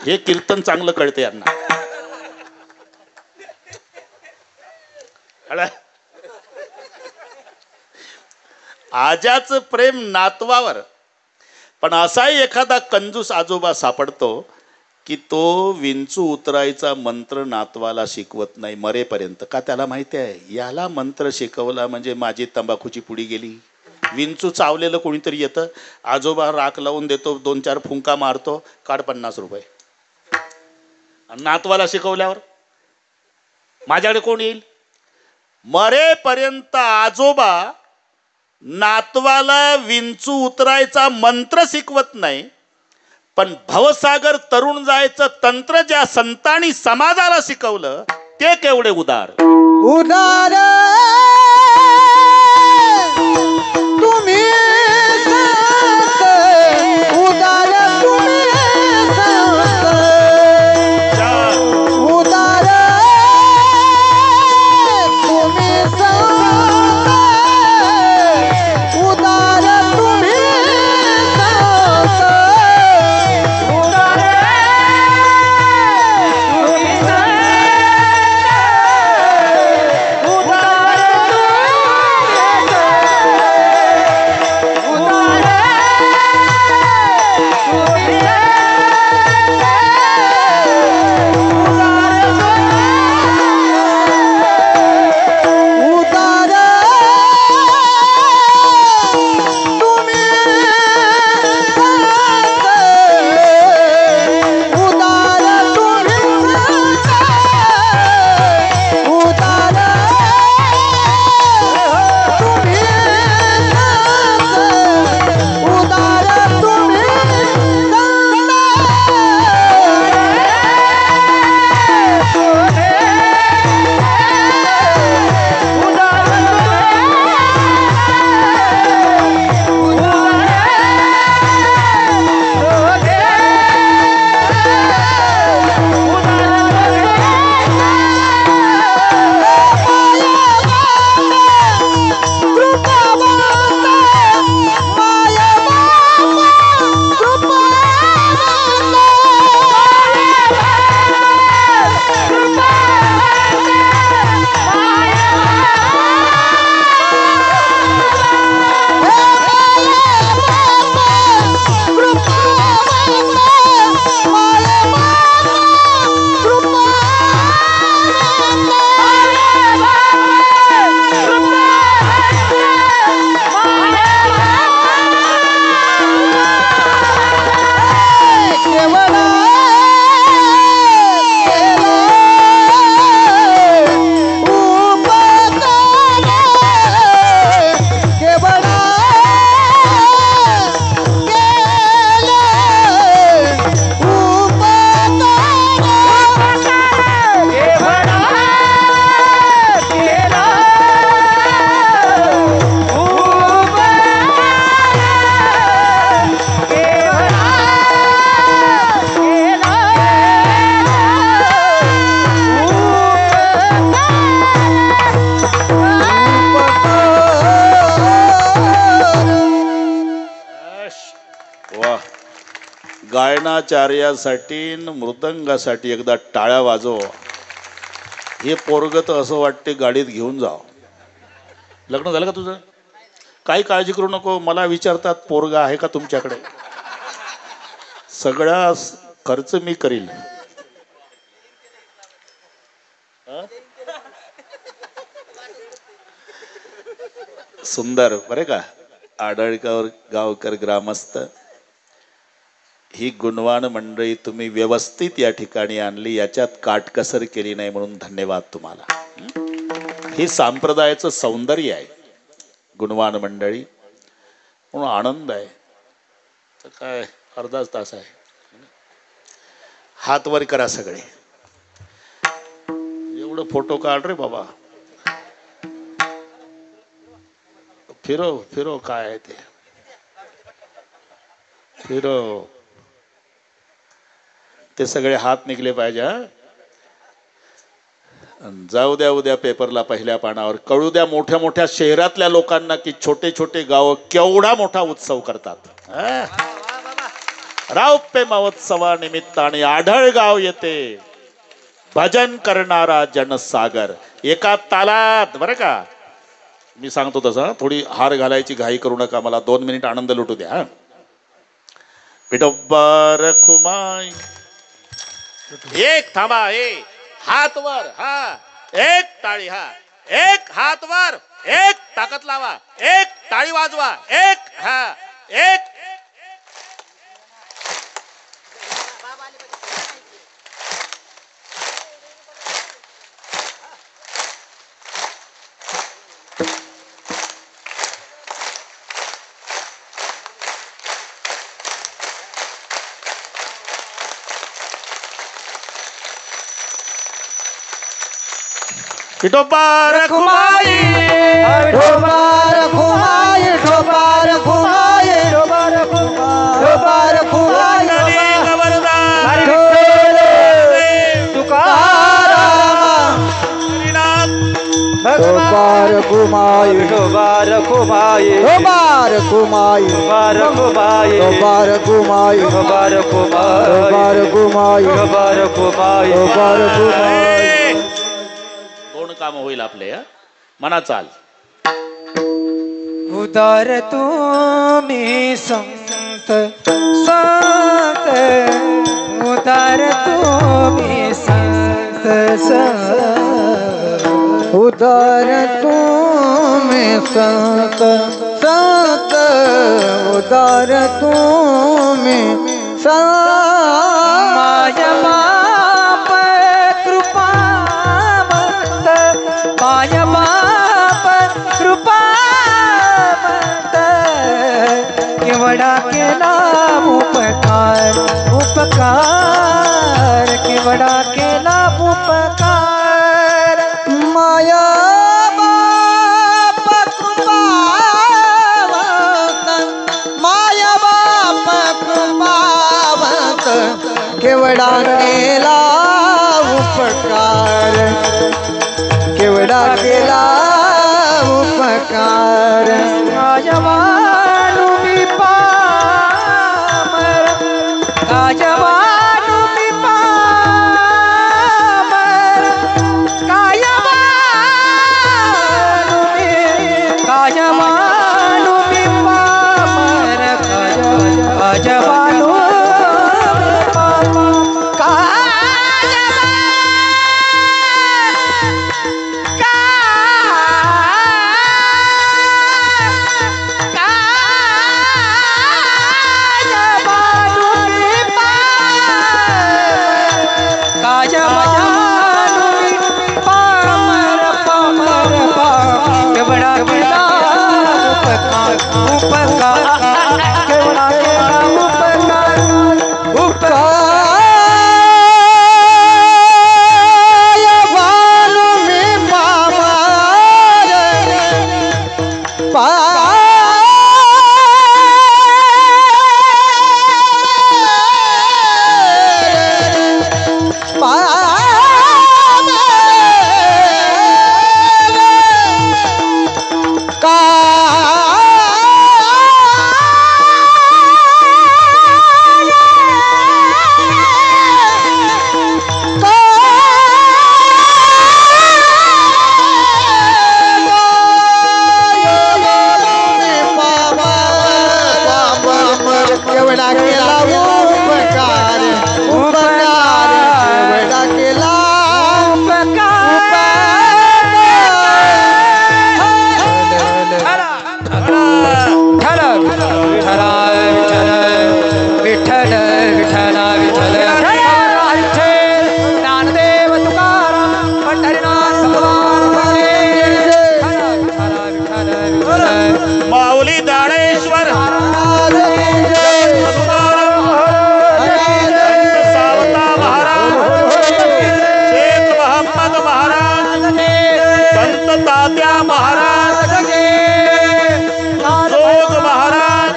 हे कीर्तन चांगलं कळते यांना. आजाचं प्रेम नातवावर. पण असाही एखादा कंजूस आजोबा सापडतो की तो विंचू उतरायचा मंत्र नातवाला शिकवत नाही मरेपर्यंत. का? त्याला माहिती आहे याला मंत्र शिकवला म्हणजे माझी तंबाखूची पुडी गेली. विंचू चावलेलं कोणीतरी येतं, आजोबा राख लावून देतो, 2-4 फुंका मारतो, काढ 50 रुपये. नातवाला शिकवल्यावर माझ्याकडे कोण येईल? मरेपर्यंत आजोबा नातवाला विंचू उतरायचा मंत्र शिकवत नाही, पण भवसागर तरुण जायचं तंत्र ज्या संतांनी समाजाला शिकवलं ते केवढे उदार. उदार तुम्ही संत, उदार तुम्ही संत, उदार तुम्ही संत, उदार तुम्ही संत, उदार तुम्ही संत, उदार गायनाचार्यासाठी मृदंगासाठी एकदा टाळ्या वाजव. हे पोरग तर असं वाटते गाडीत घेऊन जाव. लग्न झालं का तुझं? काही काळजी करू नको. मला विचारतात पोरगा आहे का तुमच्याकडे, सगळा खर्च मी करील. सुंदर बरे का. आडळगाव गावकर ग्रामस्थ ही गुणवान मंडळी तुम्ही व्यवस्थित या ठिकाणी आणली, याच्यात काटकसर केली नाही म्हणून धन्यवाद तुम्हाला. हे संप्रदायाचं सौंदर्य आहे. गुणवान मंडळी म्हणून आनंद आहे. तर काय अर्धाच तास आहे. हात वर करा सगळे. एवढं फोटो काढ रे बाबा. फिरो फिरो काय आहे ते फिरो. ते सगळे हात निघले पाहिजे. जाऊ द्या उद्या पेपरला पहिल्या पानावर कळू द्या मोठ्या मोठ्या शहरातल्या लोकांना की छोटे छोटे गाव केवढा मोठा उत्सव करतात. रौप्य महोत्सवानिमित्ताने आढळगाव येते भजन करणारा जनसागर. एका तालात बरं का. मी सांगतो तसं थोडी हार घालायची घाई करू नका. मला 2 मिनिट आनंद लुटू द्या. विठोबा रखुमाई. एक थांबा. हात वर. हा एक टाळी. हा एक हात वर. एक ताकद लावा. एक टाळी वाजवा. एक हा एक. विठोबा रखुमाई. विठोबा रखुमाई. विठोबा रखुमाई. विठोबा रखुमाई. तुकाराम. विठोबा रखुमाई. विठोबा रखुमाई. विठोबा रखुमाई. विठोबा रखुमाई. विठोबा रखुमाई. विठोबा रखुमाई. विठोबा रखुमाई. विठोबा रखुमाई. काम होईल आपले. मना चाल. उदार तुम्ही संत संत. उदार तुम्ही संत संत. उदार तुम्ही संत संत. उदार तुम्ही संत. माया बाप कृपावंत. माया बाप कृपावंत. केवढा केला उपकार. उपकार केवढा केला उपकार. माया बाप कृपावंत. माया बाप कृपावंत. केवढा केला उपकार. केवढा केला उपकार. काजवानु मी पामर. काजवानु मी पामर. काजवानु मी पामर. काजवानु तात्या महाराज के जोग महाराज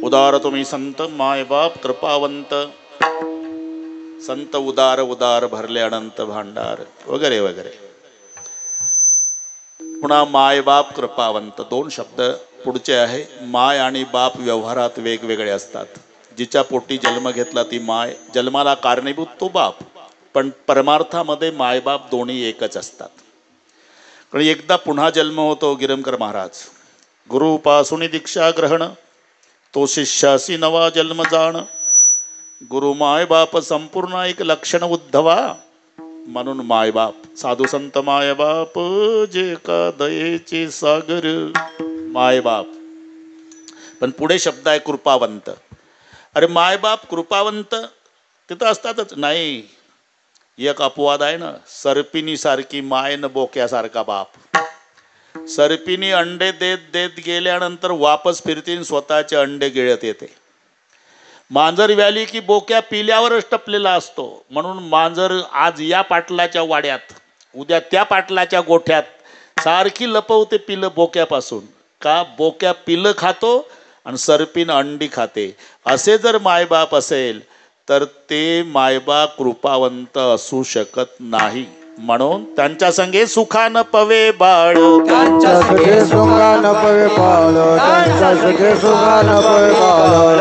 उदार तुम्ही संत मायबाप कृपावंत संत उदार उदार भरले अनंत भांडार वगैरे वगैरे. पुन्हा मायबाप कृपावंत दोन शब्द पुढचे आहे. माय आणि बाप व्यवहारात वेगवेगळे असतात. जिच्या पोटी जन्म घेतला ती माय, जन्माला कारणीभूत तो बाप, पण परमार्थामध्ये मायबाप दोन्ही एकच असतात. कारण एकदा पुन्हा जन्म होतो. गिरमकर महाराज गुरुपासून दीक्षा ग्रहण, तो शिष्यासी नवा जन्म जाण, गुरु मायबाप संपूर्ण एक लक्षण उद्धवा, म्हणून मायबाप साधू संत मायबाप जे का दयेचे सागर मायबाप. पण पुढे शब्द आहे कृपावंत. अरे मायबाप कृपावंत तिथं असतातच नाही. एक अपवाद आहे ना, सर्पिनी सारखी माय न बोक्यासारखा बाप. सर्पिनी अंडे देत देत गेल्यानंतर वापस फिरतीन, स्वतःचे अंडे गिळत येते. मांजर व्याली की बोक्या पिल्यावरच टपलेला असतो. म्हणून मांजर आज या पाटलाच्या वाड्यात, उद्या त्या पाटलाच्या गोठ्यात सारखी लपवते पिलं बोक्यापासून. का? बोक्या पिलं खातो आणि सर्पीन अंडी खाते. असे जर मायबाप असेल तर ते मायबाप कृपावंत असू शकत नाही. म्हणून त्यांच्या संगे सुखान पवे बाळ, त्यांच्या संगे सुखान पवे बाळ, त्यांच्या संगे सुखान पवे बाळ.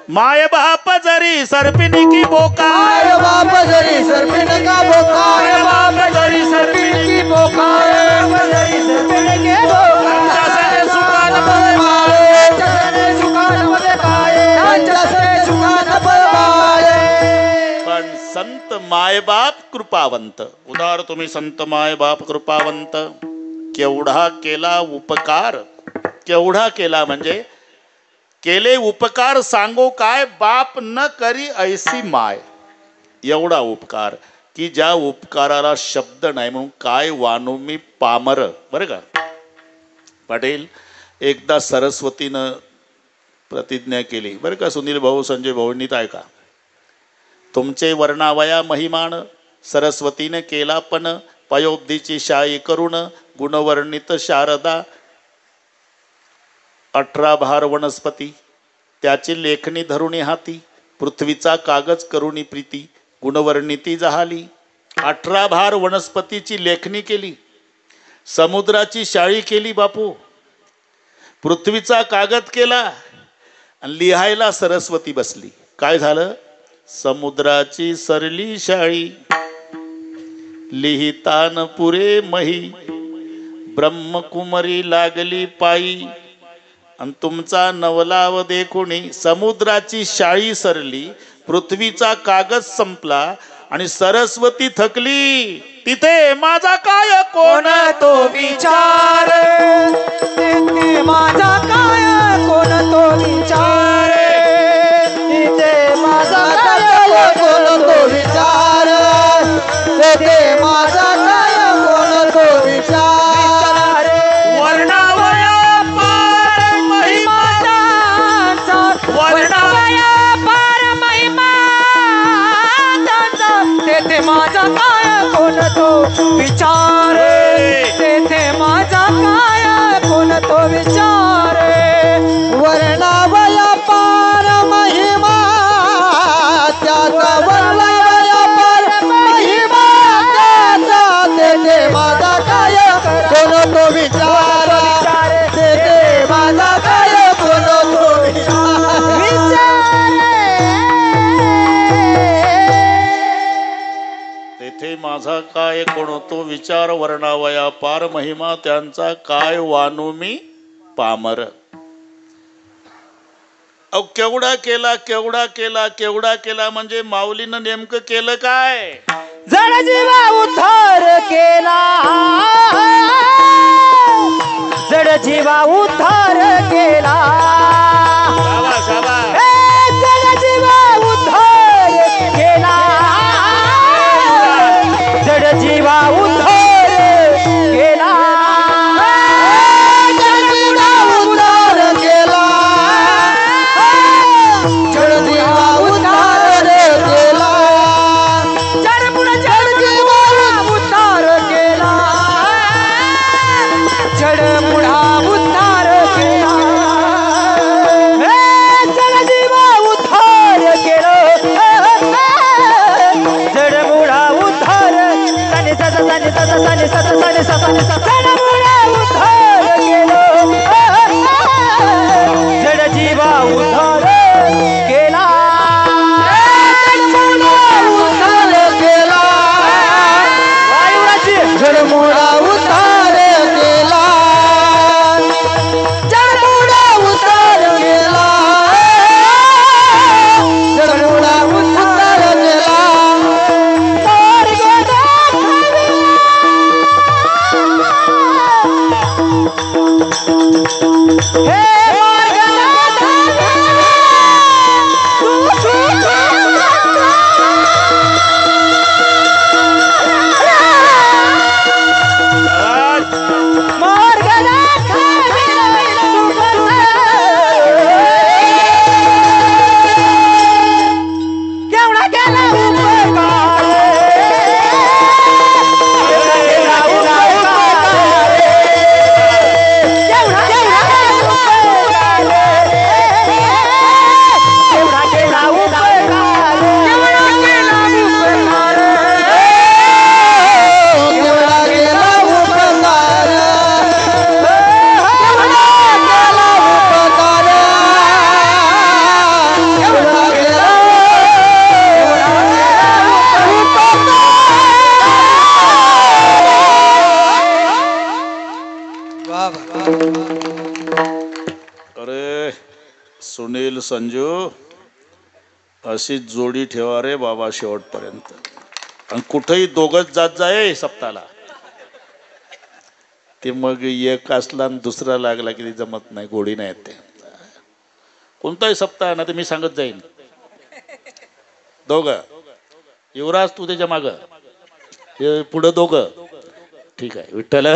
माय बाप जरी सर्पिनी की बोका, माय बाप जरी सर्पिनी का बोका, माय बाप जरी सर्पिनी की बोका, माय बाप जरी सर्पिनी की बोका. त्यांच्या संगे सुखान पवे बाळ, त्यांच्या संगे सुखान पवे बाळ, त्यांच्या संगे सुखान पवे बाळ. पण संत मायबाप कृपावंत. उदार तुम्ही संत मायबाप कृपावंत. केवढा केला उपकार, केवढा केला म्हणजे केले उपकार सांगो काय, बाप न करी ऐसी माय. एवढा उपकार की ज्या उपकाराला शब्द नाही. म्हणून काय वानू मी पामर. बरं का पाटील, एकदा सरस्वतीनं प्रतिज्ञा केली बरं का. सुनील भाऊ संजय भाऊंनीत ऐका. तुमचे वर्णावया महिमान सरस्वतीने केला पण, पयोब्धीची शाई करून गुणवर्णित शारदा. 18 भार वनस्पती त्याची लेखणी धरुणी हाती, पृथ्वीचा कागज करुणी प्रीती गुणवर्णिती जहाली. 18 भार वनस्पतीची लेखणी केली, समुद्राची शाळी केली बापू, पृथ्वीचा कागद केला आणि लिहायला सरस्वती बसली. काय झालं? समुद्राची सरली शाळी, लिहितान पुरे मही, ब्रह्मकुमारी लागली पायी. आणि तुमचा नवलाव देखुनी समुद्राची शाळी सरली, पृथ्वीचा कागद संपला आणि सरस्वती थकली. तिथे माझा काय कोण तो विचार, तिथे माझा काय कोण तो विचार, तिथे माझा काय कोण तो विचार, तिथे माझा काय कोण तो विचार. वर्णावया पार महिमा त्यांचा, वर्णावया पार महिमा त्यांचा, तेथे माझा काय कोण तो विचार, तेथे माझा काय कोण तो विचार. वर्णावया पार महिमा त्याचा, वर्णावया पार महिमा त्याचा, तेथे माझा काय कोण तो विचार, तेथे माझा काय कोण तो विचार. तेथे माझा काय कोण तो विचार, वर्णावया पार महिमा त्यांचा, काय वानू मी पामर. अहो केवढा केला, केवढा केला, केवढा केला म्हणजे माऊलीनं नेमकं केलं काय? जड जीवा उद्धार केला, जड जीवा उद्धार केला, शाबास, शाबास. जड जीवा उद्धार केला, जड जीवा उद्धार जड जीवा उद्धार केला जडमोडा उद्धार केला जडमोडा उद्धार केला जडमोडा उद्धार केला हे अरे सुनील संजू अशीच जोडी ठेवा रे बाबा शेवटपर्यंत आणि कुठेही दोघच जात जाय सप्ताहाला ते मग एक असला आणि दुसरा लागला की जमत नाही गोडी नाही येते कोणताही सप्ताह ना ते मी सांगत जाईन दोघं युवराज तू त्याच्या माग पुढं दोघं ठीक आहे विठ्ठल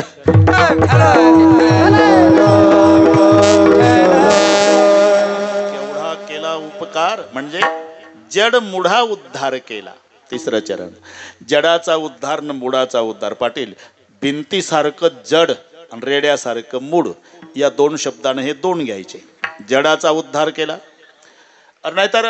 केवढा केला उपकार म्हणजे जड मुढा उद्धार केला तिसरं चरण जडाचा उद्धार न मुडाचा उद्धार पाटील भिंतीसारखं जड आणि रेड्यासारखं मूड या दोन शब्दाने हे दोन घ्यायचे जडाचा उद्धार केला नाहीतर